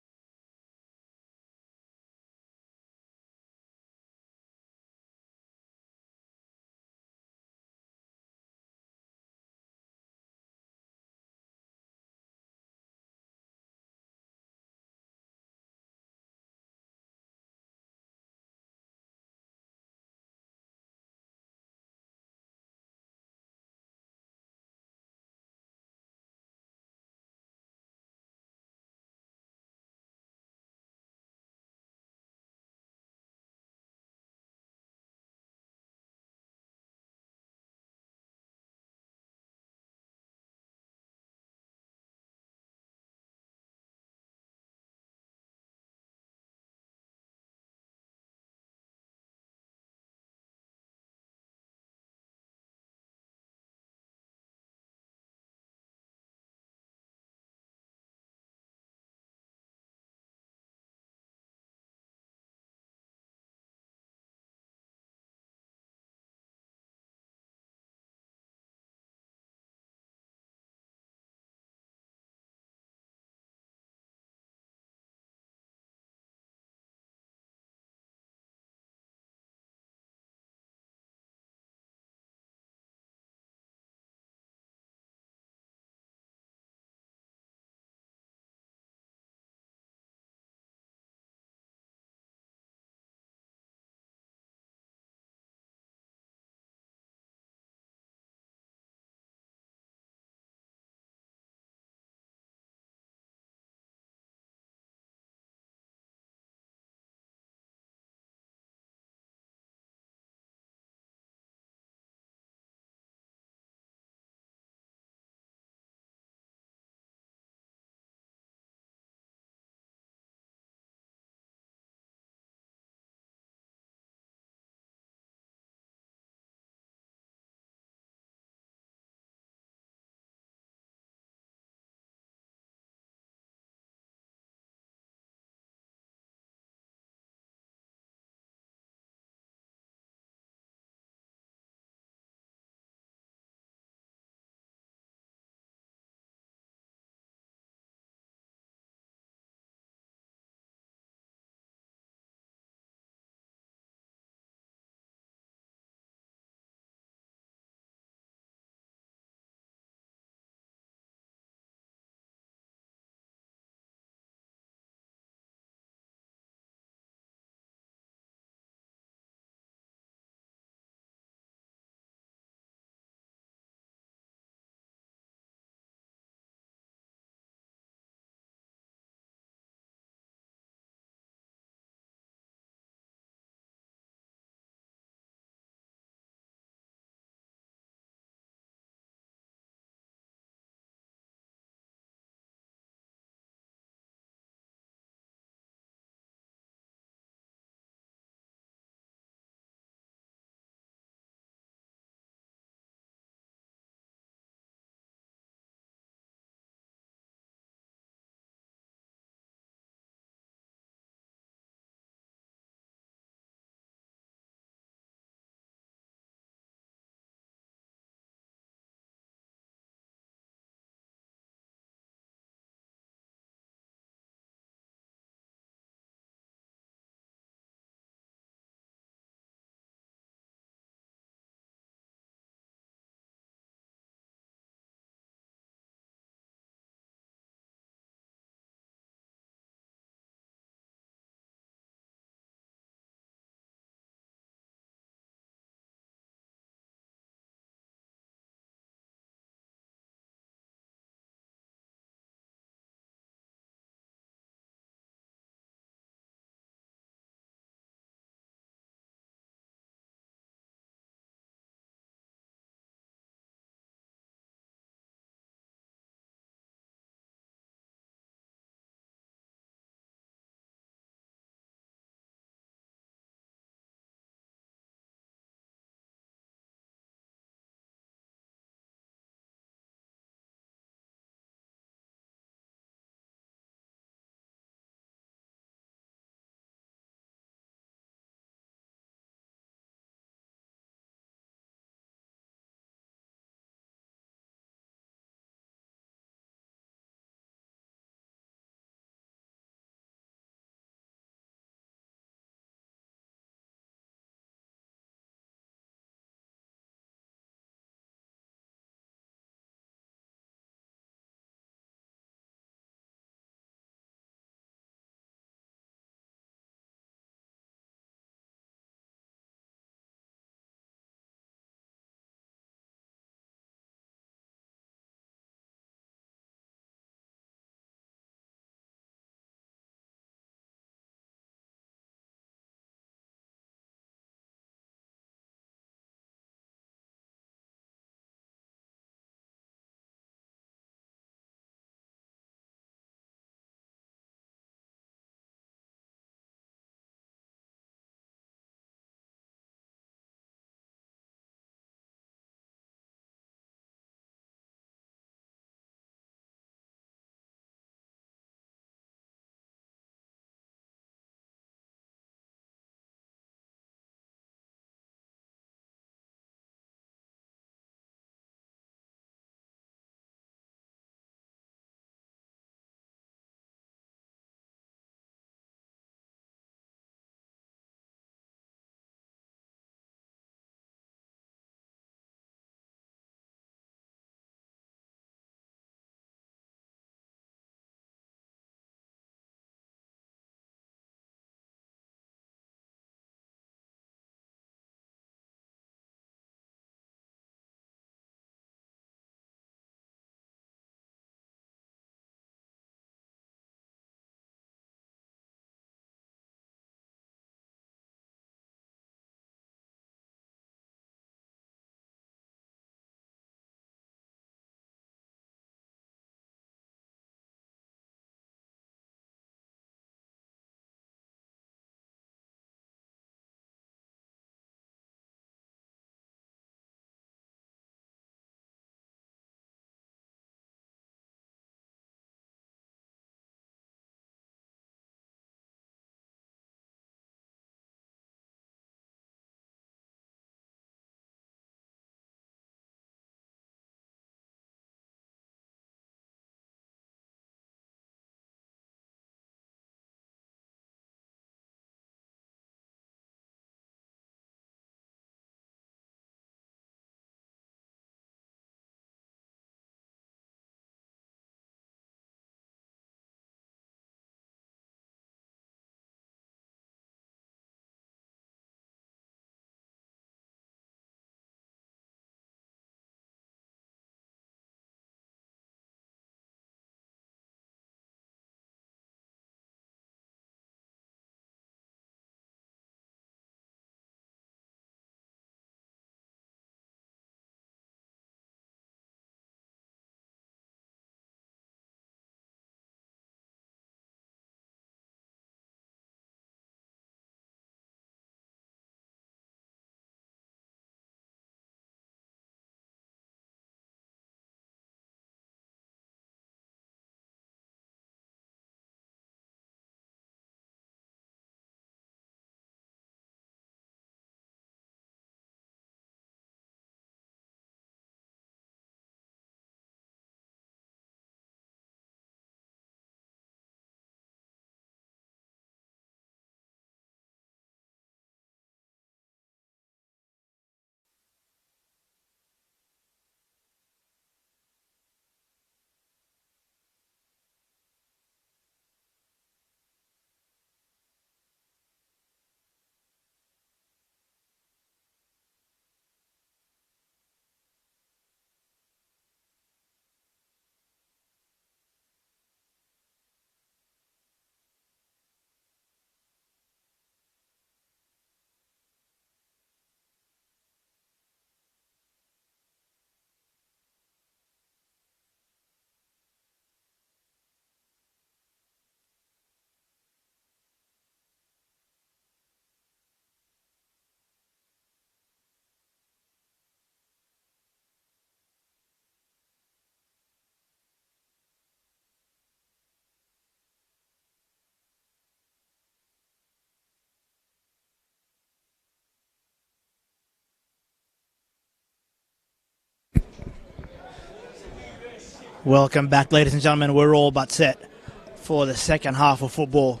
Welcome back, ladies and gentlemen. We're all but set for the second half of football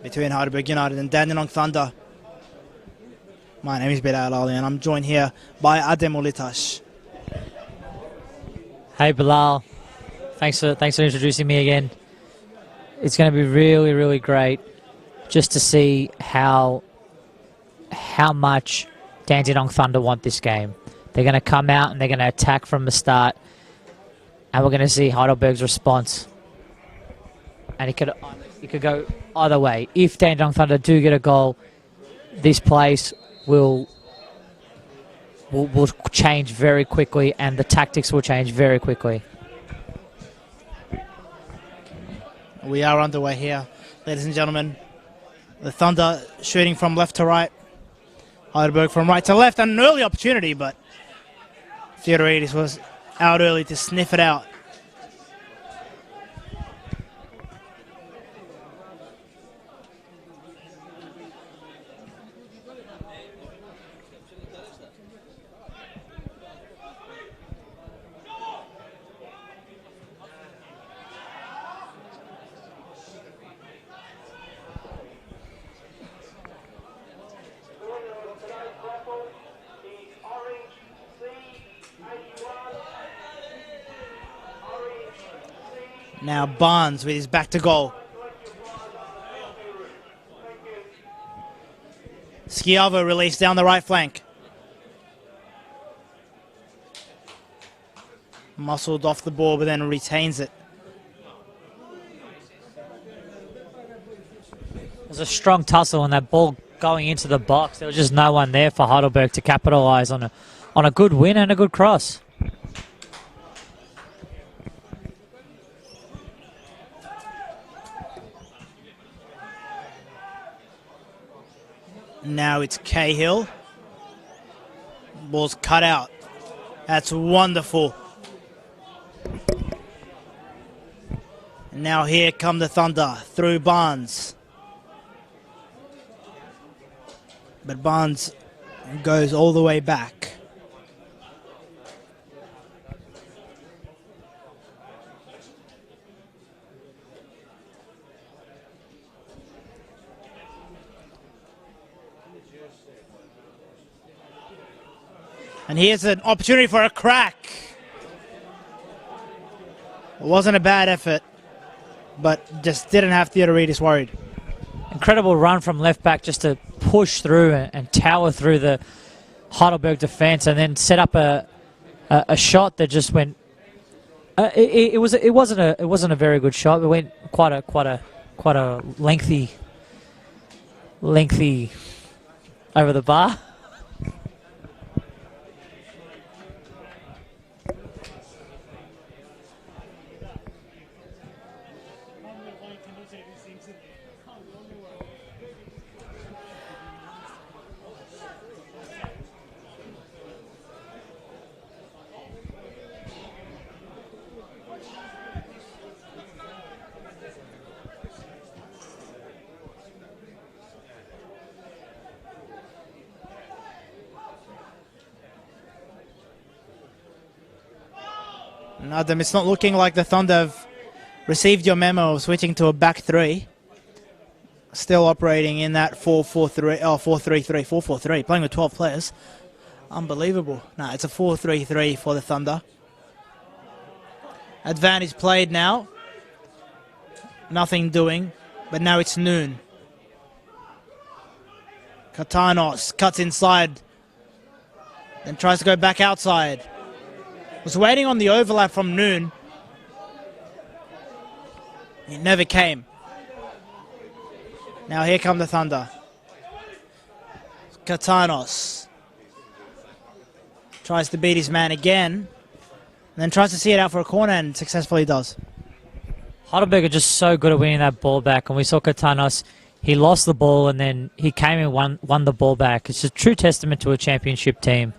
between Heidelberg United and Dandenong Thunder. My name is Bilal Ali and I'm joined here by Adem Ulitash. Hey Bilal, thanks for introducing me again. It's going to be really, really great just to see how much Dandenong Thunder want this game. They're going to come out and they're going to attack from the start, and we're going to see Heidelberg's response. And it could go either way. If Dandenong Thunder do get a goal, this place will change very quickly, and the tactics will change very quickly. We are underway here, ladies and gentlemen. The Thunder shooting from left to right. Heidelberg from right to left, and an early opportunity, but Theodoridis was out early to sniff it out. Now Barnes with his back to goal. Schiavo released down the right flank. Muscled off the ball, but then retains it. There's a strong tussle and that ball going into the box. There was just no one there for Heidelberg to capitalise on a good win and a good cross. Now it's Cahill. Ball's cut out. That's wonderful. And now here come the Thunder through Barnes. But Barnes goes all the way back. And here's an opportunity for a crack. It wasn't a bad effort, but just didn't have Theodoridis worried. Incredible run from left back just to push through and tower through the Heidelberg defence, and then set up a shot that just went. It wasn't a very good shot. It went quite a lengthy over the bar. Adam, it's not looking like the Thunder have received your memo of switching to a back three. Still operating in that 4-4-3, 4-3-3, playing with 12 players. Unbelievable. No, it's a 4-3-3 for the Thunder. Advantage played now. Nothing doing, but now it's Noon. Katanos cuts inside, then tries to go back outside. Was waiting on the overlap from Noon. It never came. Now here come the Thunder. Katanos tries to beat his man again, and then tries to see it out for a corner and successfully does. Heidelberg are just so good at winning that ball back, and we saw Katanos. He lost the ball and then he came and won the ball back. It's a true testament to a championship team.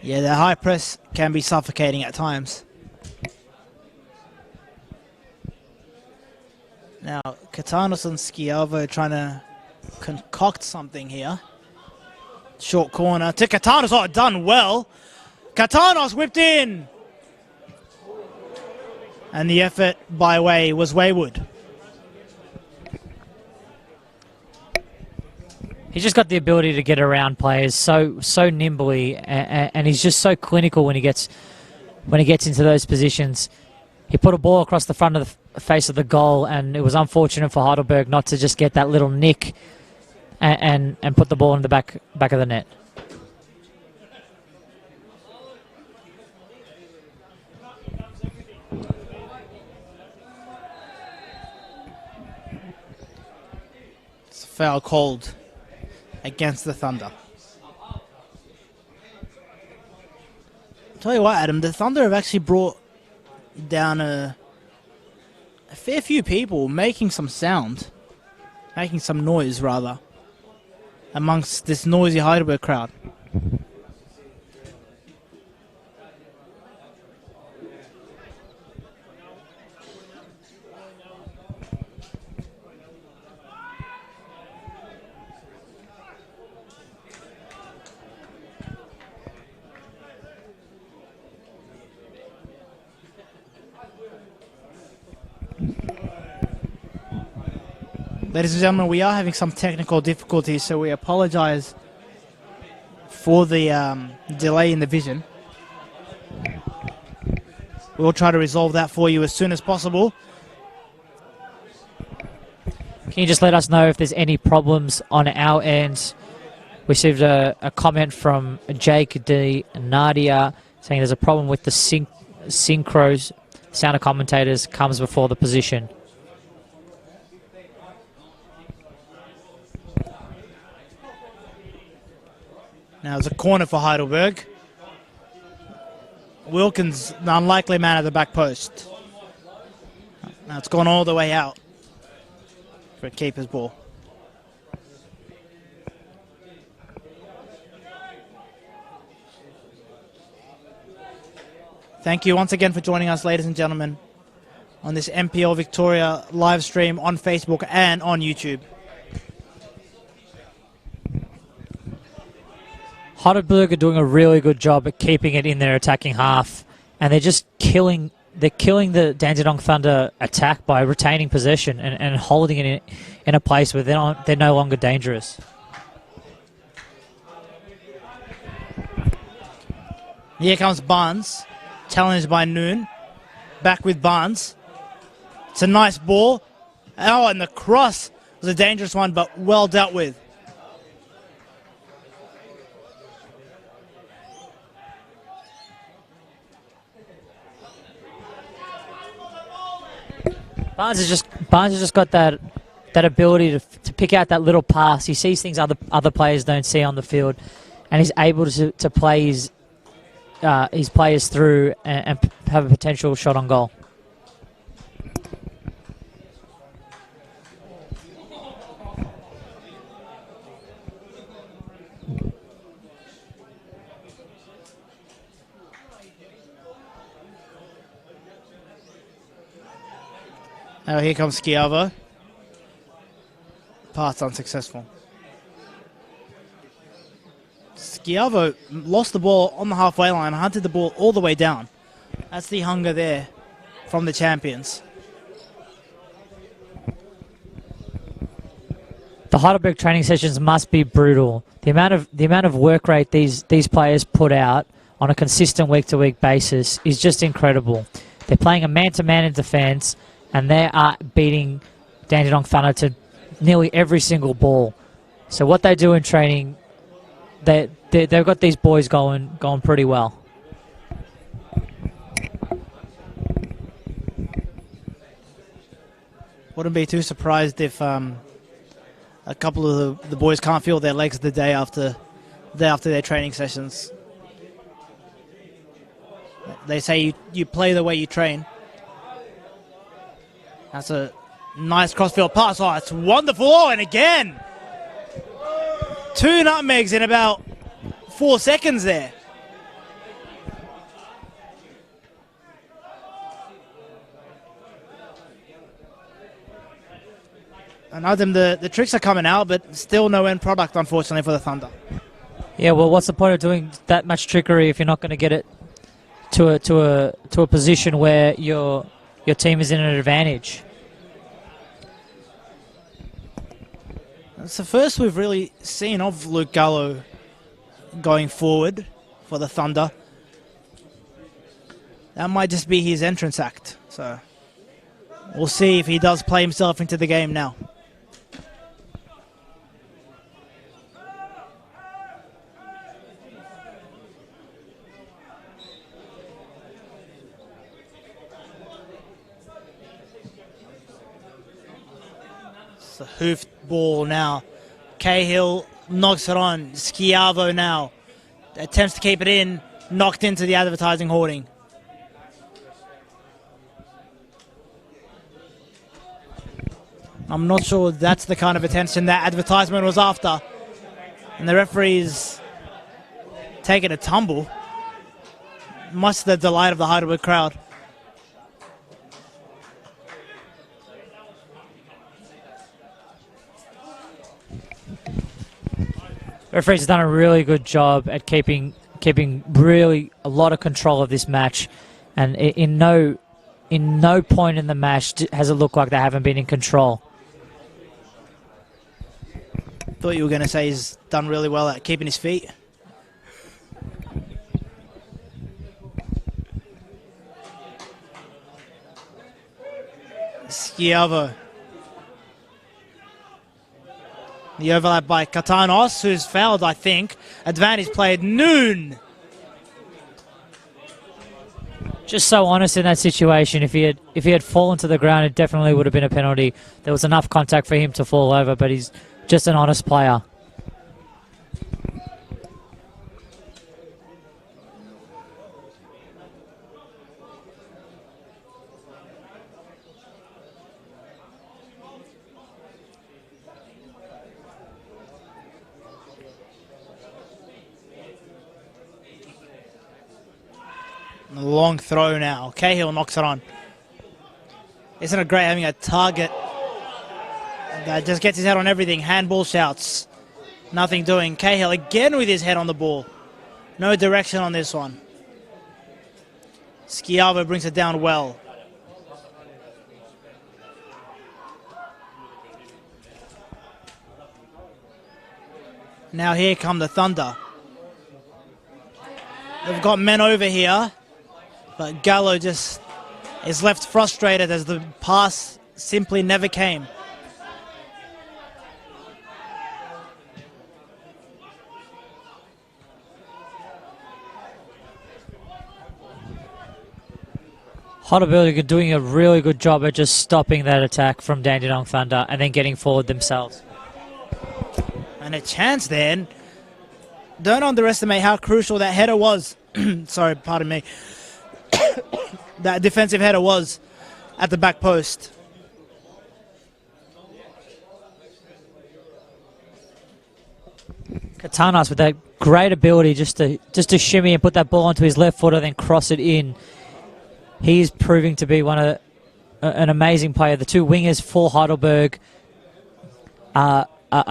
Yeah, the high press can be suffocating at times. Now, Katanos and Schiavo trying to concoct something here. Short corner to Katanos. Oh, done well. Katanos whipped in. And the effort by Way was wayward. He's just got the ability to get around players so nimbly, and he's just so clinical when he gets into those positions. He put a ball across the front of the face of the goal, and it was unfortunate for Heidelberg not to just get that little nick and put the ball in the back of the net. It's a foul called against the Thunder. Tell you what, Adam, the Thunder have actually brought down a fair few people making some sound, making some noise rather, amongst this noisy Heidelberg crowd. Ladies and gentlemen, we are having some technical difficulties, so we apologize for the delay in the vision. We'll try to resolve that for you as soon as possible. Can you just let us know if there's any problems on our end? We received a comment from Jake D. Nadia saying there's a problem with the synchros. Sound of commentators comes before the position. Now it's a corner for Heidelberg. Wilkins, the unlikely man at the back post. Now it's gone all the way out for a keeper's ball. Thank you once again for joining us, ladies and gentlemen, on this NPL Victoria live stream on Facebook and on YouTube. Heidelberg are doing a really good job at keeping it in their attacking half, and they're just killing the Dandenong Thunder attack by retaining possession and holding it in a place where they're no longer dangerous. Here comes Barnes, challenged by Noon. Back with Barnes. It's a nice ball. Oh, and the cross was a dangerous one, but well dealt with. Barnes has just got that ability to pick out that little pass. He sees things other players don't see on the field, and he's able to play his players through and have a potential shot on goal. Now here comes Schiavo. Pass unsuccessful. Schiavo lost the ball on the halfway line, hunted the ball all the way down. That's the hunger there from the champions. The Heidelberg training sessions must be brutal. The amount of work rate these players put out on a consistent week-to-week basis is just incredible. They're playing a man-to-man in defence, and they are beating Dandenong Thunder to nearly every single ball. So what they do in training, they've got these boys going pretty well. Wouldn't be too surprised if a couple of the boys can't feel their legs the day after their training sessions. They say you play the way you train. That's a nice crossfield pass. Oh, it's wonderful. Oh, and again. 2 nutmegs in about 4 seconds there. And Adam, the tricks are coming out, but still no end product, unfortunately, for the Thunder. Yeah, well, what's the point of doing that much trickery if you're not going to get it to a position where you're your team is in an advantage. It's the first we've really seen of Luke Gallo going forward for the Thunder. That might just be his entrance act. So we'll see if he does play himself into the game now. It's a hoofed ball now. Cahill knocks it on. Schiavo now attempts to keep it in. Knocked into the advertising hoarding. I'm not sure that's the kind of attention that advertisement was after. And the referee's taking a tumble. Much to the delight of the Heidelberg crowd. Referees have done a really good job at keeping really a lot of control of this match, and in no point in the match has it looked like they haven't been in control. Thought you were going to say he's done really well at keeping his feet. Schiavo. The overlap by Katanos, who's fouled, I think. Advantage played. Noon. Just so honest in that situation. If he had fallen to the ground, it definitely would have been a penalty. There was enough contact for him to fall over, but he's just an honest player. Long throw now. Cahill knocks it on. Isn't it great having a target that just gets his head on everything? Handball shouts. Nothing doing. Cahill again with his head on the ball. No direction on this one. Schiavo brings it down well. Now here come the Thunder. They've got men over here, but Gallo just is left frustrated as the pass simply never came. Heidelberg are doing a really good job at just stopping that attack from Dandenong Thunder and then getting forward themselves. And a chance then. Don't underestimate how crucial that header was. Sorry, pardon me. That defensive header was at the back post. Katanas with that great ability just to shimmy and put that ball onto his left foot and then cross it in. He is proving to be an amazing player. The two wingers for Heidelberg are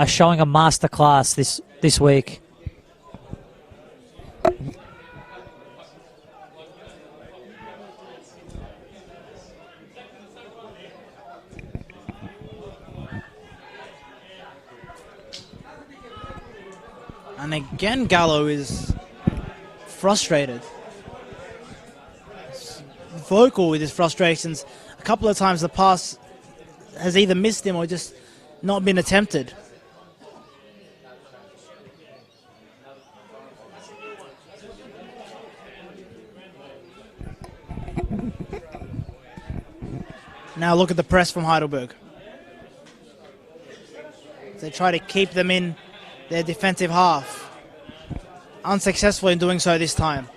showing a masterclass this week. And again, Gallo is frustrated. He's vocal with his frustrations. A couple of times the pass has either missed him or just not been attempted. Now look at the press from Heidelberg. They try to keep them in their defensive half. Unsuccessful in doing so this time.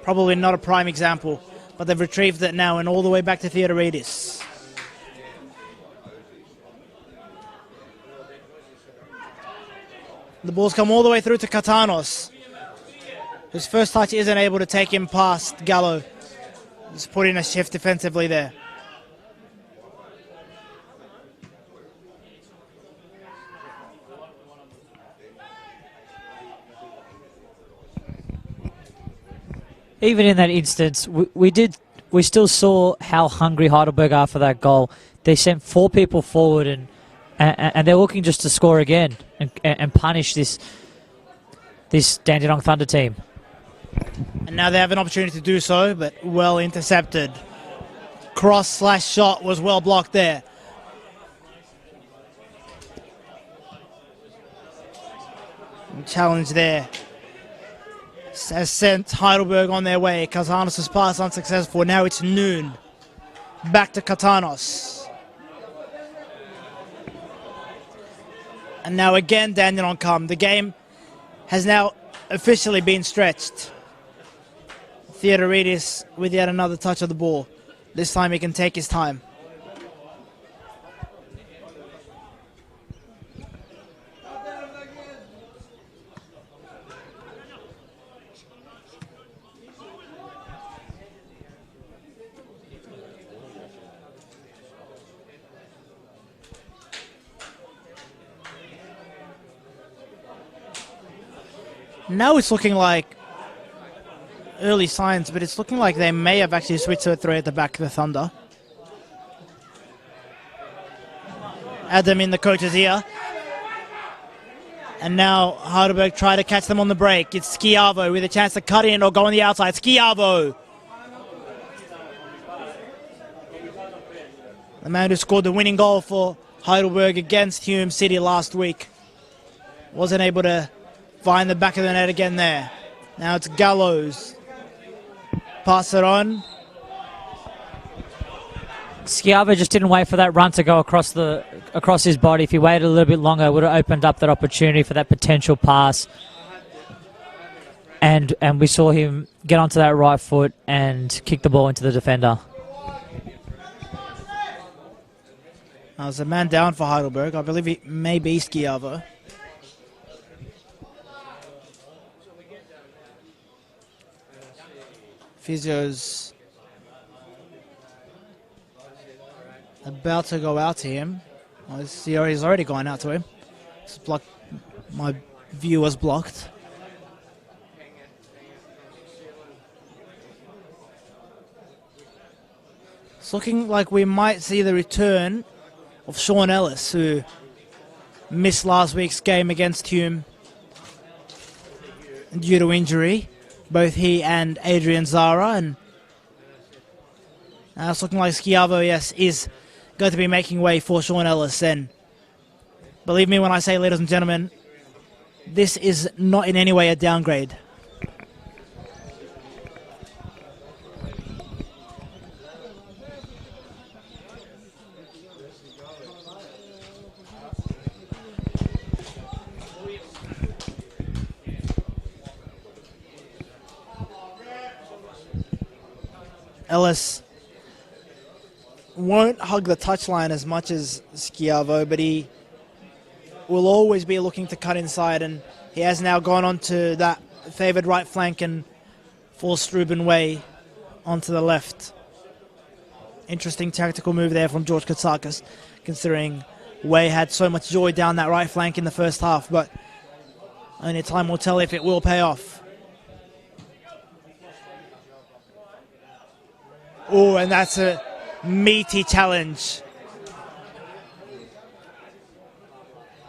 Probably not a prime example, but they've retrieved it now and all the way back to Theodoridis. The ball's come all the way through to Katanos, whose first touch isn't able to take him past Gallo. Just put in a shift defensively there. Even in that instance, we did we still saw how hungry Heidelberg are for that goal. They sent 4 people forward, and they're looking just to score again and punish this Dandenong Thunder team. And now they have an opportunity to do so, but well intercepted. Cross/shot was well blocked there. Challenge there has sent Heidelberg on their way. Katanos' pass unsuccessful. Now it's Noon. Back to Katanos. And now again Dandenong come. The game has now officially been stretched. Theodoridis with yet another touch of the ball. This time he can take his time. Now it's looking like early signs, but it's looking like they may have actually switched to a 3 at the back of the Thunder. Adam in the coach's ear. And now Heidelberg try to catch them on the break. It's Schiavo with a chance to cut in or go on the outside. Schiavo! The man who scored the winning goal for Heidelberg against Hume City last week. Wasn't able to find the back of the net again there. Now it's Gallows. Pass it on. Schiavo just didn't wait for that run to go across his body. If he waited a little bit longer, it would have opened up that opportunity for that potential pass. And we saw him get onto that right foot and kick the ball into the defender. There's a man down for Heidelberg. I believe it may be Schiavo. Physio's about to go out to him. Well, he's already gone out to him. It's blocked. My view was blocked. It's looking like we might see the return of Sean Ellis, who missed last week's game against Hume due to injury. Both he and Adrian Zara, and now it's looking like Schiavo, yes, is going to be making way for Sean Ellis. And believe me when I say, ladies and gentlemen, this is not in any way a downgrade. Ellis won't hug the touchline as much as Schiavo, but he will always be looking to cut inside, and he has now gone on to that favoured right flank and forced Ruben Way onto the left. Interesting tactical move there from George Katsakis, considering Way had so much joy down that right flank in the first half, but only time will tell if it will pay off. Oh, and that's a meaty challenge.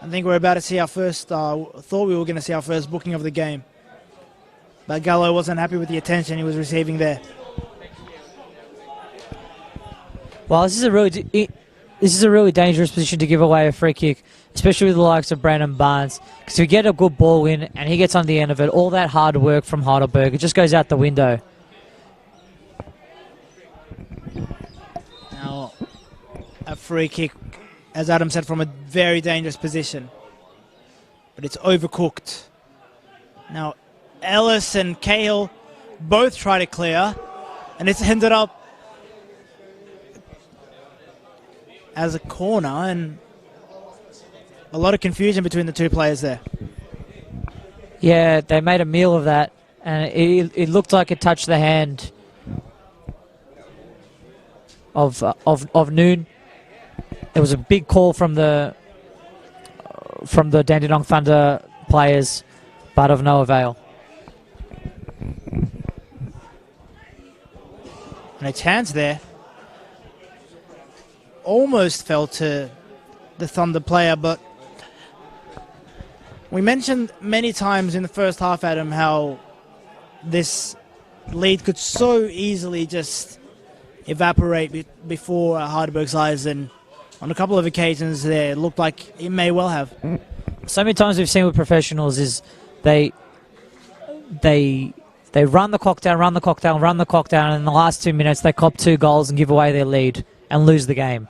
I think we're about to see our first, thought we were going to see our first booking of the game. But Gallo wasn't happy with the attention he was receiving there. Well, this is a really dangerous position to give away a free kick, especially with the likes of Brandon Barnes. Because if you get a good ball in and he gets on the end of it, all that hard work from Heidelberg, it just goes out the window. Now, a free kick, as Adam said, from a very dangerous position. But it's overcooked. Now, Ellis and Cahill both try to clear, and it's ended up as a corner, and a lot of confusion between the two players there. Yeah, they made a meal of that, and it looked like it touched the hand of Noon. There was a big call from the Dandenong Thunder players, but of no avail. And a chance there. Almost fell to the Thunder player, but we mentioned many times in the first half, Adam, how this lead could so easily just evaporate before Heidelberg's eyes, and on a couple of occasions there it looked like it may well have. So many times we've seen with professionals is they run the clock down, and in the last 2 minutes they cop 2 goals and give away their lead and lose the game.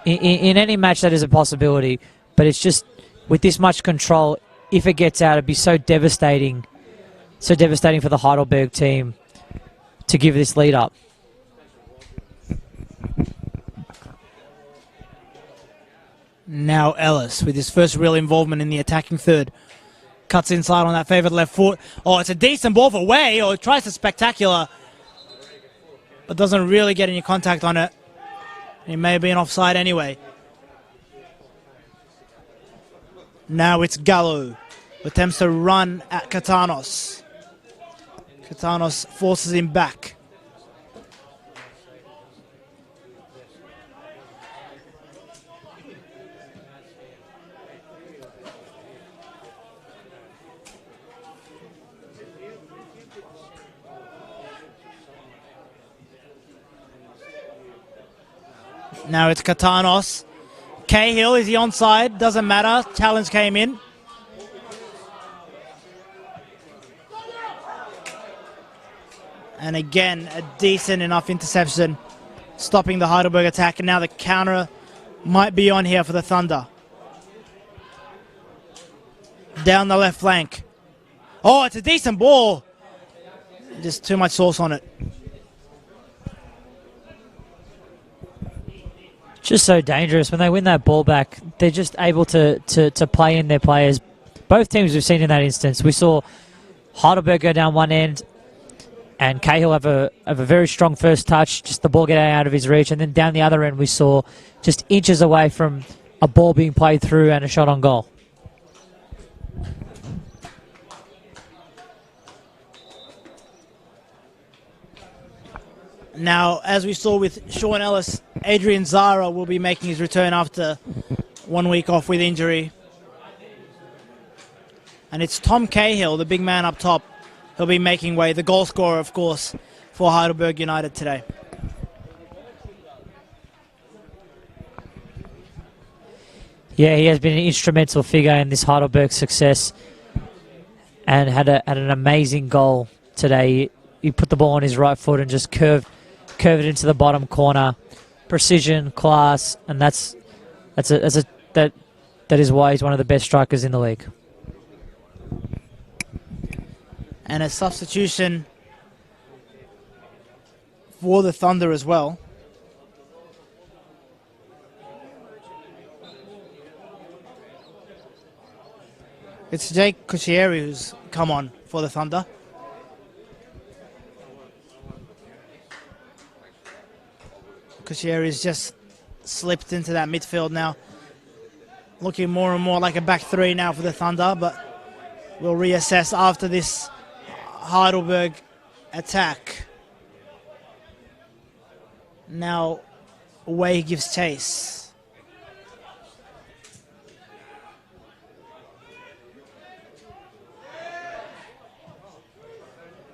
In any match that is a possibility, but it's just with this much control, if it gets out, it'd be so devastating for the Heidelberg team to give this lead up. Now Ellis with his first real involvement in the attacking third. Cuts inside on that favoured left foot. Oh, it's a decent ball for Way. Oh, tries the spectacular, but doesn't really get any contact on it. He may be an offside anyway. Now it's Gallo, who attempts to run at Katanos. Katanos forces him back. Now it's Katanos. Cahill, is he onside? Doesn't matter. Challenge came in. And again, a decent enough interception, stopping the Heidelberg attack. And now the counter might be on here for the Thunder. Down the left flank. Oh, it's a decent ball. Just too much sauce on it. Just so dangerous. When they win that ball back, they're just able to play in their players. Both teams we've seen in that instance. We saw Heidelberg go down one end and Cahill have a very strong first touch, just the ball getting out of his reach. And then down the other end, we saw just inches away from a ball being played through and a shot on goal. Now, as we saw with Sean Ellis, Adrian Zara will be making his return after 1 week off with injury. And it's Tom Cahill, the big man up top, who'll be making way, the goal scorer, of course, for Heidelberg United today. Yeah, he has been an instrumental figure in this Heidelberg success and had an amazing goal today. He put the ball on his right foot and just curved it into the bottom corner. Precision, class, and that is why he's one of the best strikers in the league. And a substitution for the Thunder as well. It's Jake Cuscieri who's come on for the Thunder. Cuscieri's just slipped into that midfield now. Looking more and more like a back three now for the Thunder, but we'll reassess after this Heidelberg attack. Now, away he gives chase.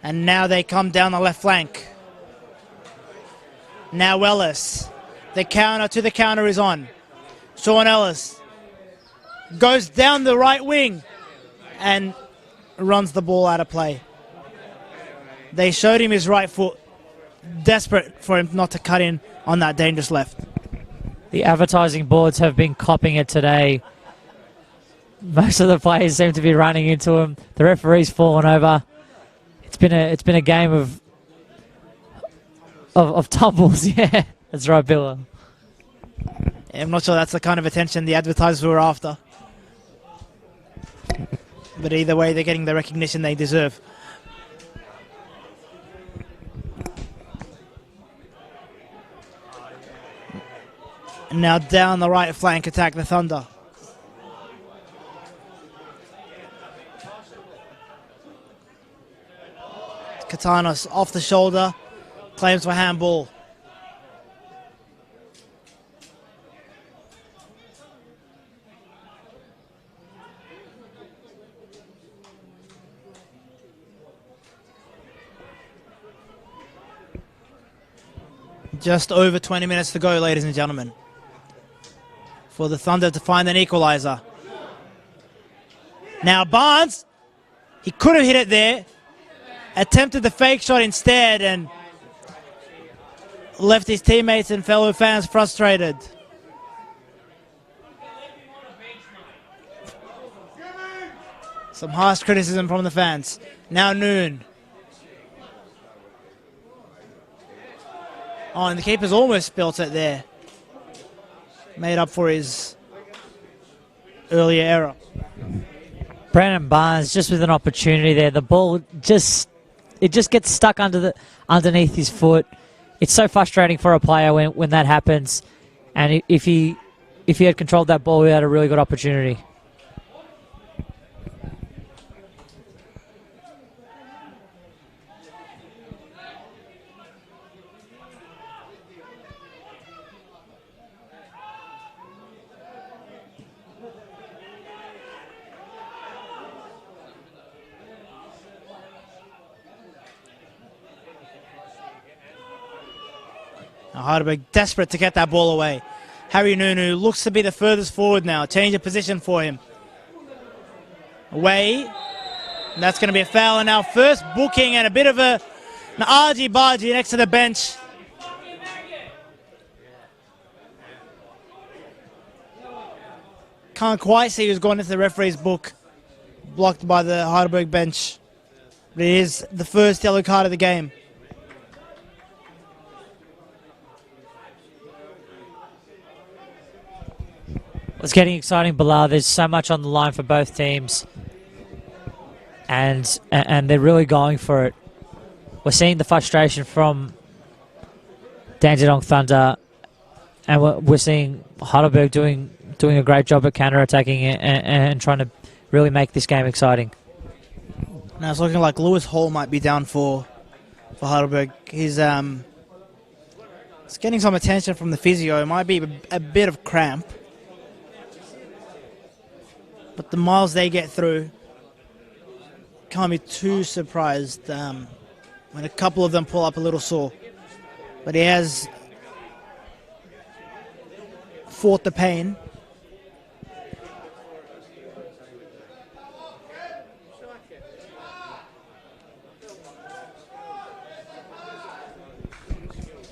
And now they come down the left flank. Now Ellis. The counter to the counter is on. Sean Ellis goes down the right wing and runs the ball out of play. They showed him his right foot, desperate for him not to cut in on that dangerous left. The advertising boards have been copping it today. Most of the players seem to be running into him. The referee's fallen over. It's been a game of tumbles. Yeah, that's right, Bill. I'm not sure that's the kind of attention the advertisers were after. But either way, they're getting the recognition they deserve. And now down the right flank attack the Thunder. Katanos off the shoulder, claims for handball. Just over 20 minutes to go, ladies and gentlemen, for the Thunder to find an equalizer. Now Barnes, he could have hit it there, attempted the fake shot instead and left his teammates and fellow fans frustrated. Some harsh criticism from the fans. Now Noon. Oh, and the keeper's almost spilt it there. Made up for his earlier error. Brandon Barnes just with an opportunity there. The ball just gets stuck underneath his foot. It's so frustrating for a player when that happens. And if he had controlled that ball, he had a really good opportunity. Heidelberg desperate to get that ball away. Harry Nunu looks to be the furthest forward now. Change of position for him. Away. And that's going to be a foul. And now first booking and a bit of an argy-bargy next to the bench. Can't quite see who's gone into the referee's book. Blocked by the Heidelberg bench. But it is the first yellow card of the game. It's getting exciting, Bilal. There's so much on the line for both teams. And they're really going for it. We're seeing the frustration from Dandenong Thunder. And we're seeing Heidelberg doing a great job at counter-attacking and trying to really make this game exciting. Now it's looking like Lewis Hall might be down for Heidelberg. He's getting some attention from the physio. It might be a bit of cramp. But the miles they get through, can't be too surprised when a couple of them pull up a little sore. But he has fought the pain.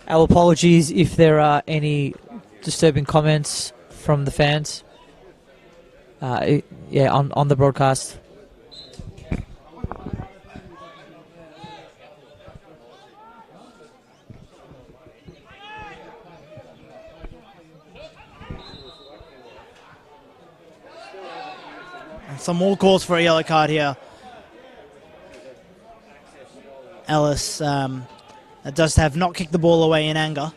Our apologies if there are any disturbing comments from the fans. Yeah, on the broadcast. And some more calls for a yellow card here. Ellis does have not kicked the ball away in anger.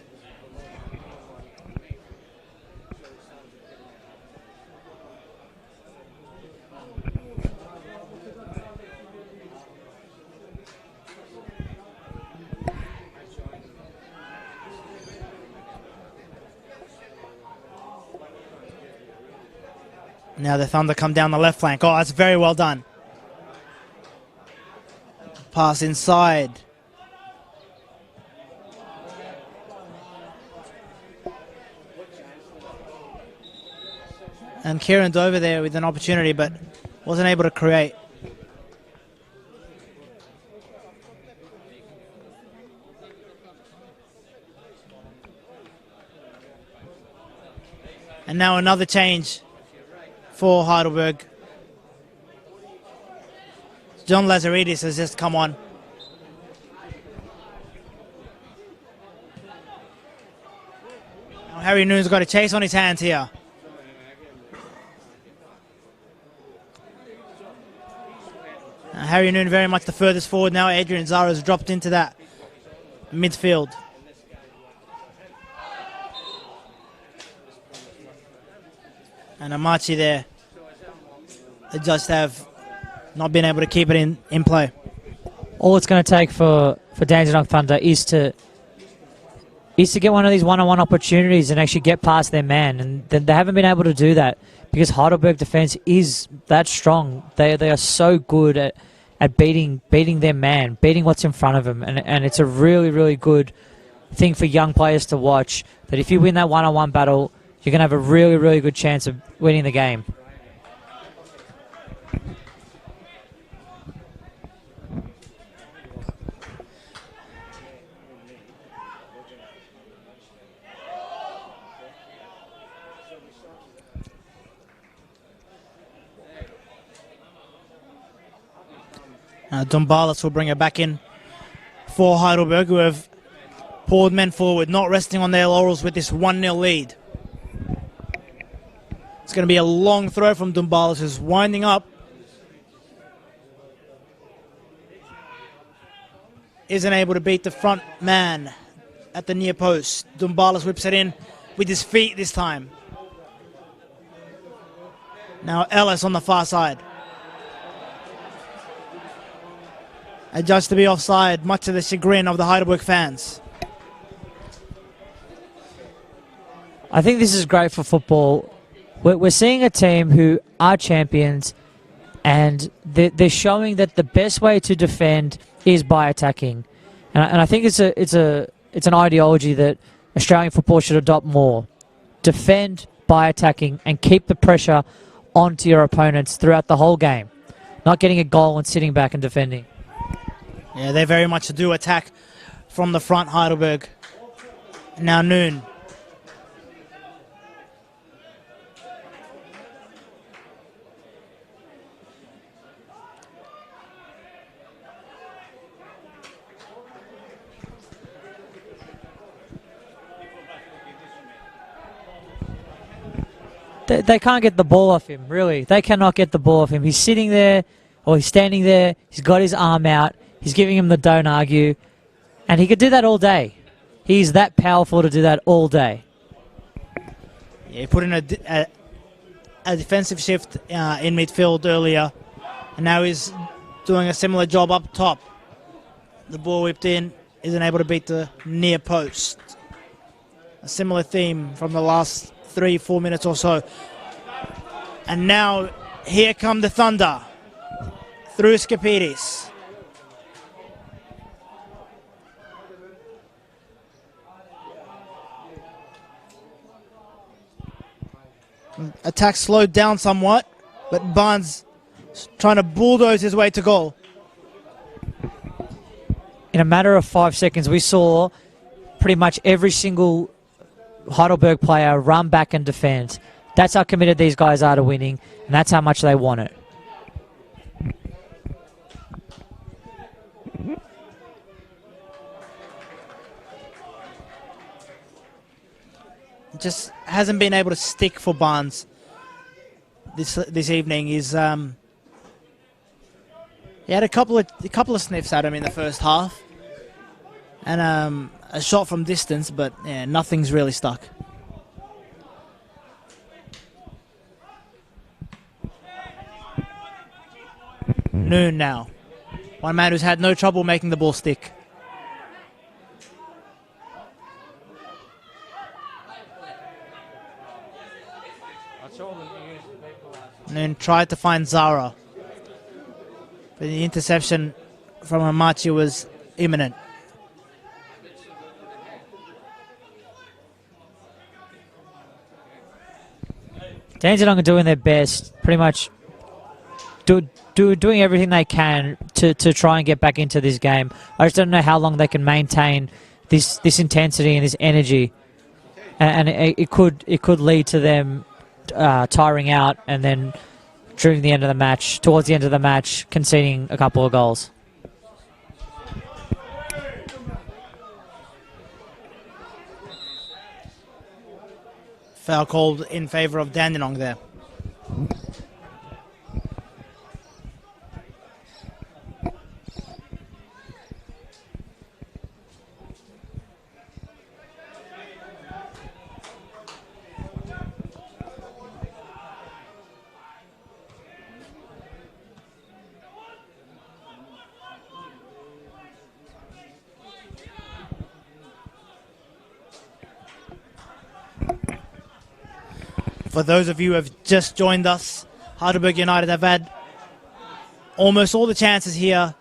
Now the Thunder come down the left flank. Oh, that's very well done. Pass inside. And Kieran's over there with an opportunity, but wasn't able to create. And now another change for Heidelberg. John Lazaridis has just come on. Now Harry Noon's got a chase on his hands here. Harry Noon very much the furthest forward now. Adrian Zara's dropped into that midfield. And Amachi there. They just have not been able to keep it in play. All it's going to take for Dandenong Thunder is to get one of these one-on-one opportunities and actually get past their man. And they haven't been able to do that because Heidelberg defense is that strong. They are so good at beating their man, beating what's in front of them. And it's a really, really good thing for young players to watch, that if you win that one-on-one battle, you're going to have a really, really good chance of winning the game. Dumbalis will bring it back in for Heidelberg, who have poured men forward, not resting on their laurels with this 1-0 lead. It's going to be a long throw from Dumbalis, who's winding up. Isn't able to beat the front man at the near post. Dumbalis whips it in with his feet this time. Now Ellis on the far side. Adjudged to be offside, much to the chagrin of the Heidelberg fans. I think this is great for football. We're seeing a team who are champions, and they're showing that the best way to defend is by attacking. And I think it's an ideology that Australian football should adopt more. Defend by attacking and keep the pressure onto your opponents throughout the whole game. Not getting a goal and sitting back and defending. Yeah, they very much do attack from the front, Heidelberg. Now Noon. They can't get the ball off him, really. They cannot get the ball off him. He's sitting there, or he's standing there, he's got his arm out, he's giving him the don't argue, and he could do that all day. He's that powerful to do that all day. Yeah, he put in a defensive shift in midfield earlier, and now he's doing a similar job up top. The ball whipped in, isn't able to beat the near post. A similar theme from the last 3-4 minutes or so. And now here come the Thunder through Skapidis. Attack slowed down somewhat, but Barnes trying to bulldoze his way to goal. In a matter of 5 seconds, we saw pretty much every single Heidelberg player run back and defend. That's how committed these guys are to winning, and that's how much they want it. Just hasn't been able to stick for Barnes this evening. He had a couple of sniffs at him in the first half, and a shot from distance, but yeah, nothing's really stuck. Noon now. One man who's had no trouble making the ball stick. Noon tried to find Zara, but the interception from Amachi was imminent. Dandenong are doing their best, pretty much doing everything they can to try and get back into this game. I just don't know how long they can maintain this intensity and this energy, and it could lead to them tiring out, and then towards the end of the match, conceding a couple of goals. Foul called in favour of Dandenong there. For those of you who have just joined us, Heidelberg United have had almost all the chances here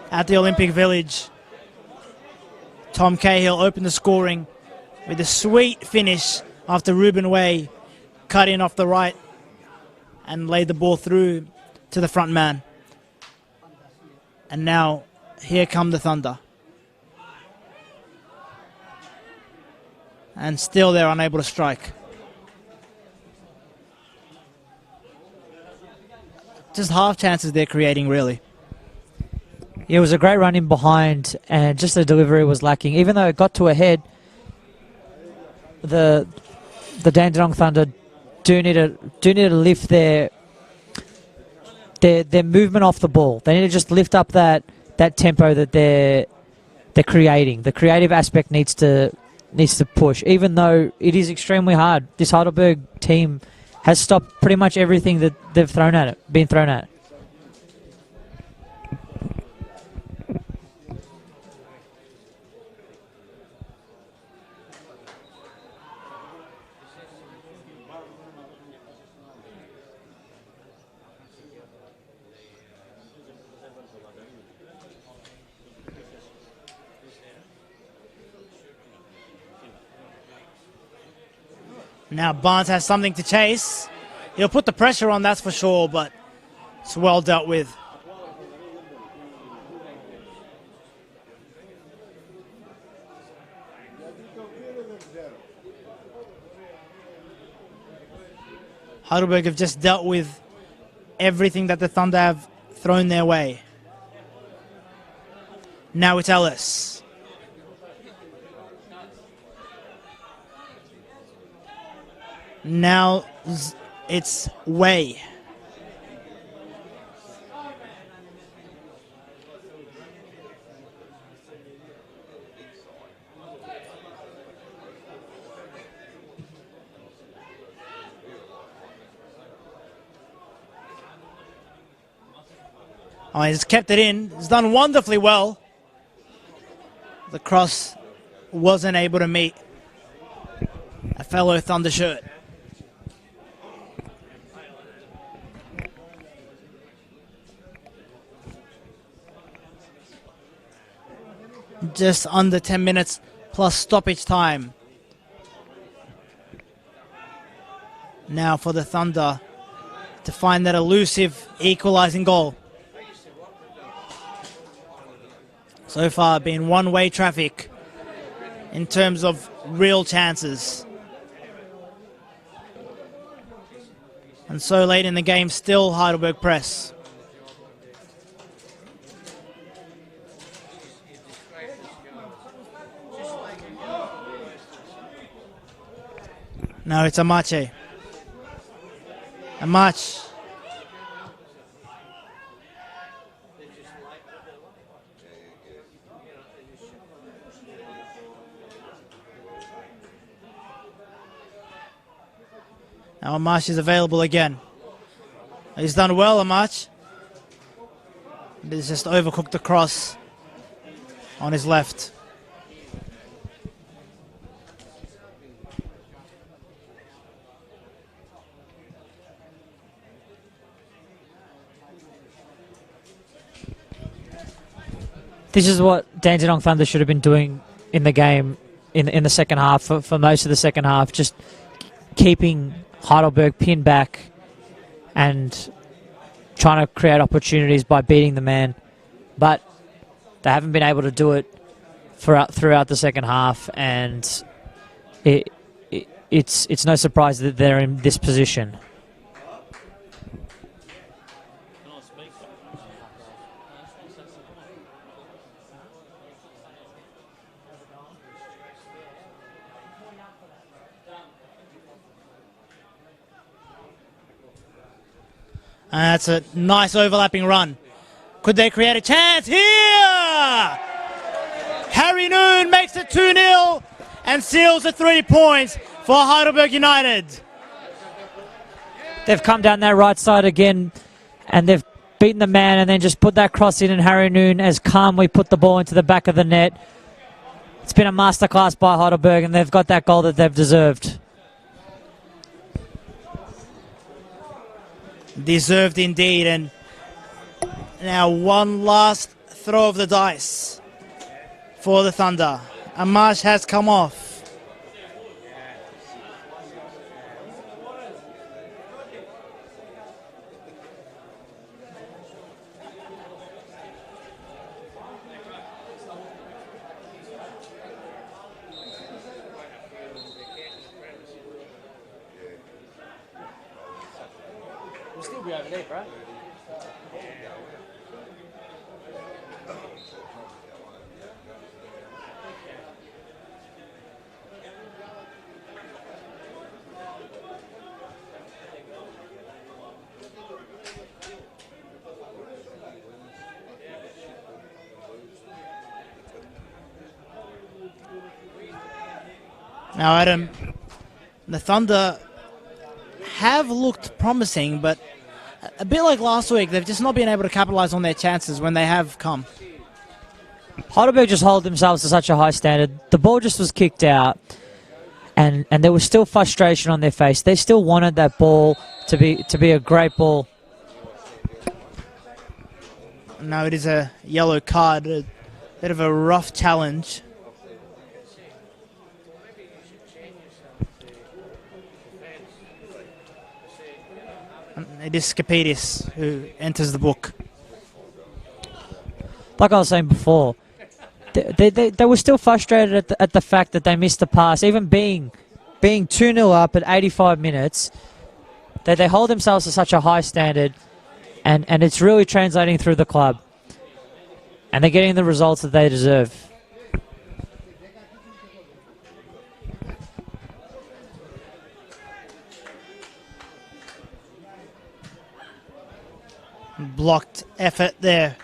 at the Olympic Village Tom Cahill opened the scoring with a sweet finish after Ruben Way cut in off the right and laid the ball through to the front man. And now, here come the Thunder. And still they're unable to strike. Just half chances they're creating, really. It was a great run in behind, and just the delivery was lacking. Even though it got to a head, the Dandenong Thunder do need to lift their movement off the ball. They need to just lift up that tempo that they're creating. The creative aspect needs to push, even though it is extremely hard. This Heidelberg team has stopped pretty much everything that they've been thrown at. Now Barnes has something to chase. He'll put the pressure on, that's for sure, but it's well dealt with. Heidelberg have just dealt with everything that the Thunder have thrown their way. Now it's Ellis. Now it's Way. Oh, he's kept it in. He's done wonderfully well. The cross wasn't able to meet a fellow Thunder shirt. Just under 10 minutes plus stoppage time. Now for the Thunder to find that elusive equalizing goal. So far been one-way traffic in terms of real chances. And so late in the game, still Heidelberg press. Now it's Amache. Amache. Now Amache is available again. He's done well, Amache. He's just overcooked the cross on his left. This is what Dandenong Thunder should have been doing in the game in the second half, for most of the second half, just keeping Heidelberg pinned back and trying to create opportunities by beating the man. But they haven't been able to do it throughout the second half, and it's no surprise that they're in this position. That's a nice overlapping run. Could they create a chance here? Harry Noon makes it 2-0 and seals the 3 points for Heidelberg United. They've come down that right side again, and they've beaten the man and then just put that cross in, and Harry Noon has calmly put the ball into the back of the net. It's been a masterclass by Heidelberg, and they've got that goal that they've deserved. Deserved indeed, and now one last throw of the dice for the Thunder. Amash has come off. We'll still be over there, right? Now, Adam, the Thunder have looked promising, but a bit like last week, they've just not been able to capitalise on their chances when they have come. Heidelberg just hold themselves to such a high standard. The ball just was kicked out, and there was still frustration on their face. They still wanted that ball to be a great ball. No, it is a yellow card, a bit of a rough challenge. It is Skapidis who enters the book. Like I was saying before, they were still frustrated at the fact that they missed the pass. Even being 2-0 up at 85 minutes, they hold themselves to such a high standard, and it's really translating through the club. And they're getting the results that they deserve. Blocked effort there.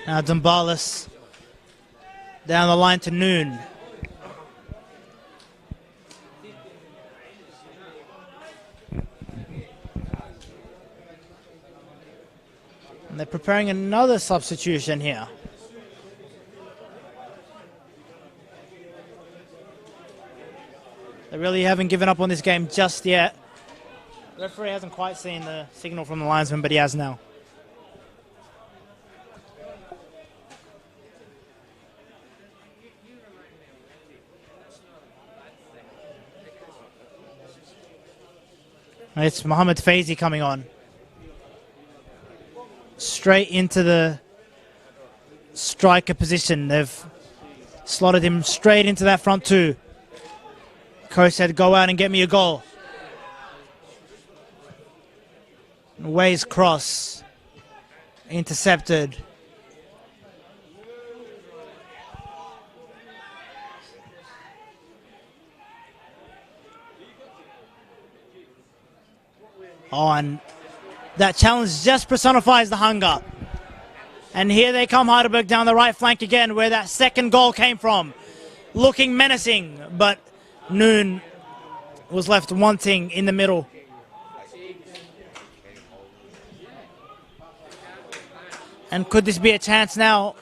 Now Dumbalis down the line to Noon. And they're preparing another substitution here. They really haven't given up on this game just yet. The referee hasn't quite seen the signal from the linesman, but he has now. It's Mohamed Faizi coming on. Straight into the striker position. They've slotted him straight into that front two. Coach said, go out and get me a goal. Way's cross. Intercepted. Oh, and that challenge just personifies the hunger. And here they come, Heidelberg down the right flank again, where that second goal came from. Looking menacing, but Noon was left wanting in the middle. And could this be a chance now?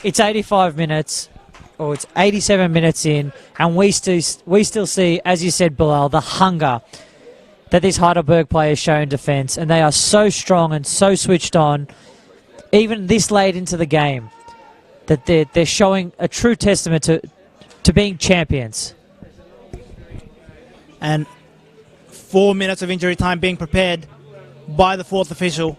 It's 85 minutes, or it's 87 minutes in, and we still see, as you said, Bilal, the hunger that these Heidelberg players show in defence, and they are so strong and so switched on, even this late into the game, that they're showing a true testament to being champions. And 4 minutes of injury time being prepared by the fourth official.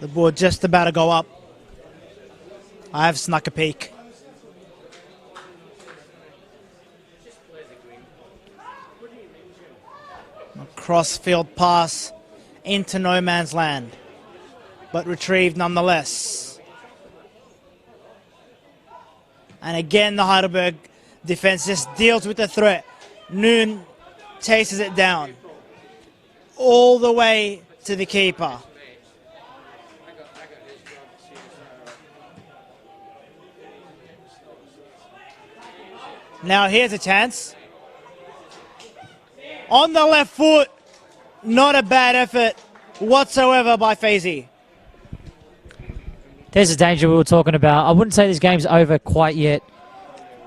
The board just about to go up. I have snuck a peek. Cross-field pass into no man's land, but retrieved nonetheless. And again, the Heidelberg defense just deals with the threat. Noon chases it down all the way to the keeper. Now here's a chance. On the left foot, not a bad effort whatsoever by Faizi. there's the danger we were talking about. I wouldn't say this game's over quite yet.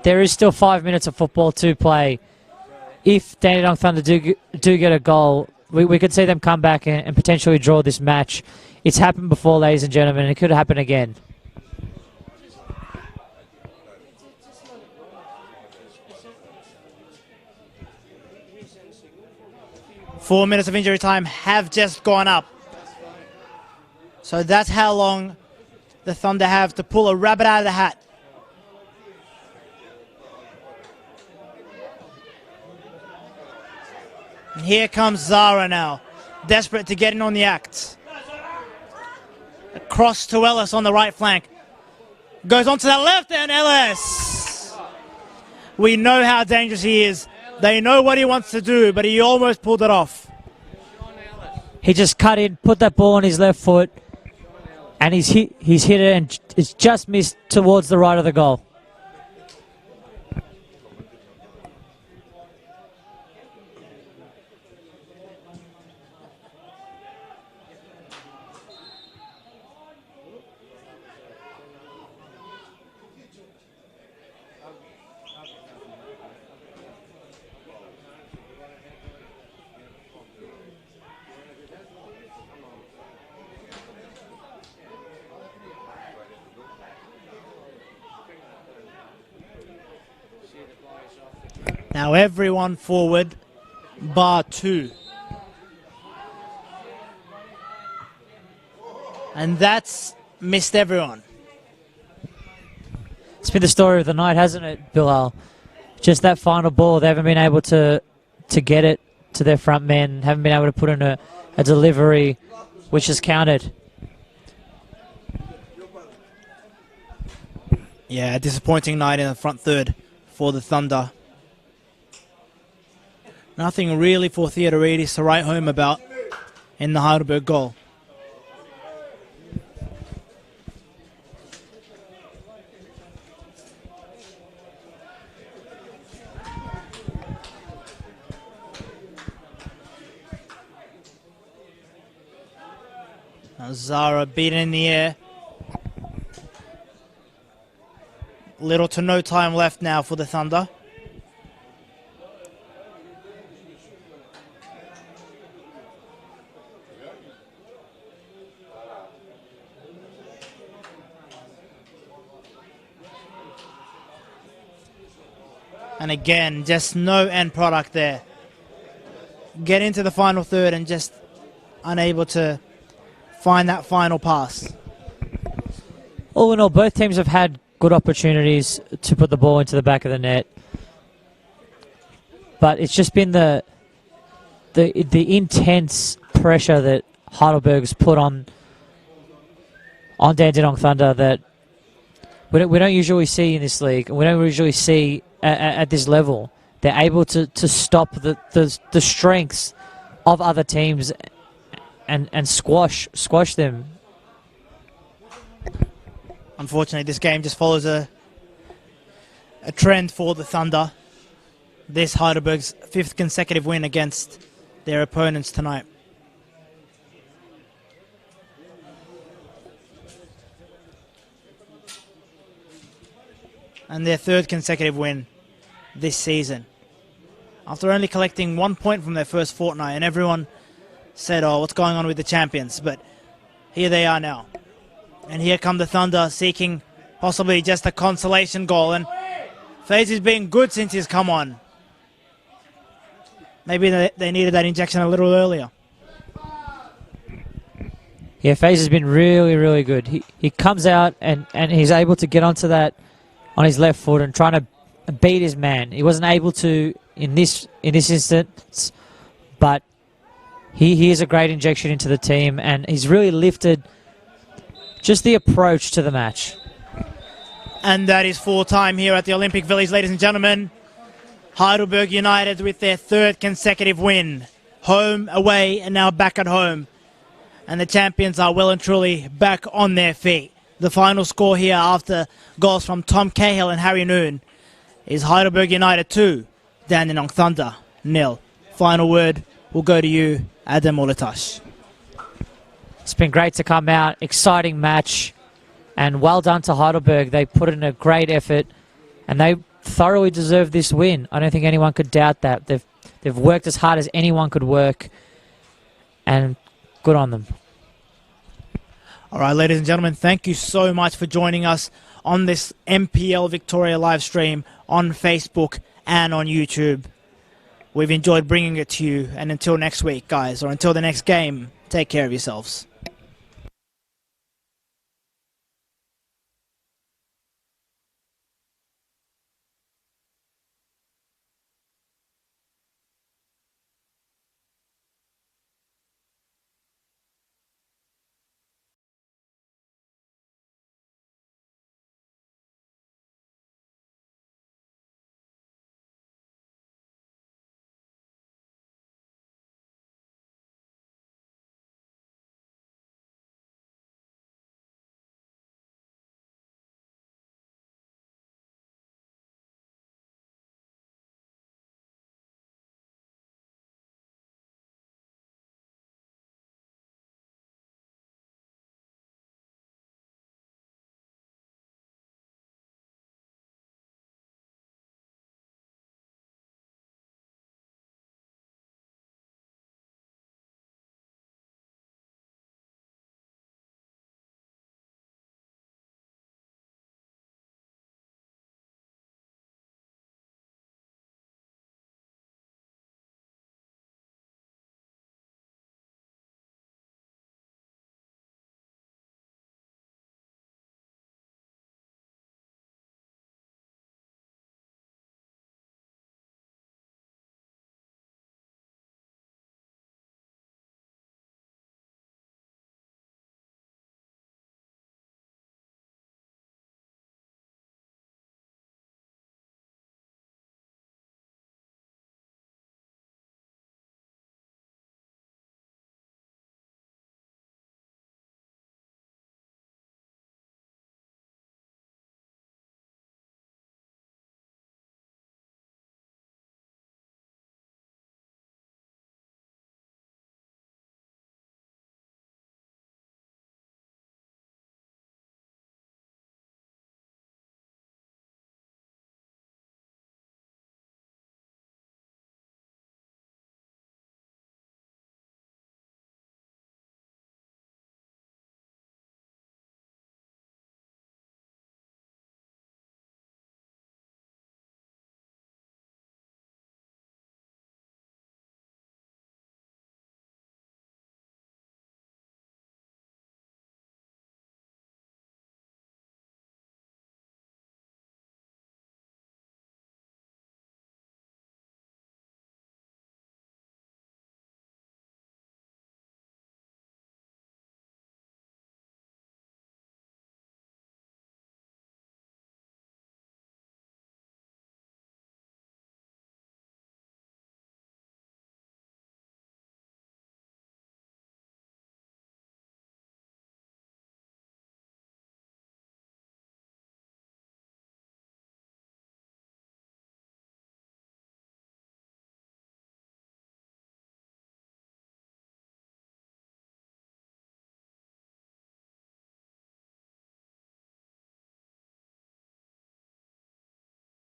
There is still 5 minutes of football to play. If Dandenong Thunder do get a goal, we could see them come back and potentially draw this match. It's happened before, ladies and gentlemen, and it could happen again. Four minutes of injury time have just gone up. So that's how long the Thunder have to pull a rabbit out of the hat. And here comes Zara now, desperate to get in on the act. Across to Ellis on the right flank. Goes on to the left, and Ellis. We know how dangerous he is. They know what he wants to do, but he almost pulled it off. He just cut in, put that ball on his left foot, and he's hit it, and it's just missed towards the right of the goal. Now everyone forward, bar two. And that's missed everyone. It's been the story of the night, hasn't it, Bilal? Just that final ball, they haven't been able to get it to their front men, haven't been able to put in a delivery which has counted. Yeah, a disappointing night in the front third for the Thunder. Nothing really for Theodoridis to write home about in the Heidelberg goal. Now Zara beaten in the air. Little to no time left now for the Thunder. And again, just no end product there. Get into the final third and just unable to find that final pass. All in all, both teams have had good opportunities to put the ball into the back of the net. But it's just been the intense pressure that Heidelberg's put on Dandenong Thunder that we don't usually see in this league. We don't usually see at this level. They're able to stop the strengths of other teams and squash them. Unfortunately, this game just follows a trend for the Thunder. This Heidelberg's 5th consecutive win against their opponents tonight. And their 3rd consecutive win this season. After only collecting 1 point from their first fortnight, and everyone said, oh, what's going on with the champions? But here they are now. And here come the Thunder seeking possibly just a consolation goal. And FaZe has been good since he's come on. Maybe they needed that injection a little earlier. Yeah, FaZe has been really, really good. He comes out and he's able to get onto that on his left foot and trying to beat his man. He wasn't able to in this instance, but he is a great injection into the team, and he's really lifted just the approach to the match. And that is full time here at the Olympic Village, ladies and gentlemen. Heidelberg United with their 3rd consecutive win. Home, away, and now back at home. And the champions are well and truly back on their feet. The final score here after goals from Tom Cahill and Harry Noon is Heidelberg United 2, Dandenong Thunder 0. Final word will go to you, Adam Olitash. It's been great to come out. Exciting match. And well done to Heidelberg. They put in a great effort, and they thoroughly deserve this win. I don't think anyone could doubt that. They've worked as hard as anyone could work, and good on them. All right, ladies and gentlemen, thank you so much for joining us on this NPL Victoria live stream on Facebook and on YouTube. We've enjoyed bringing it to you, and until next week, guys, or until the next game, take care of yourselves.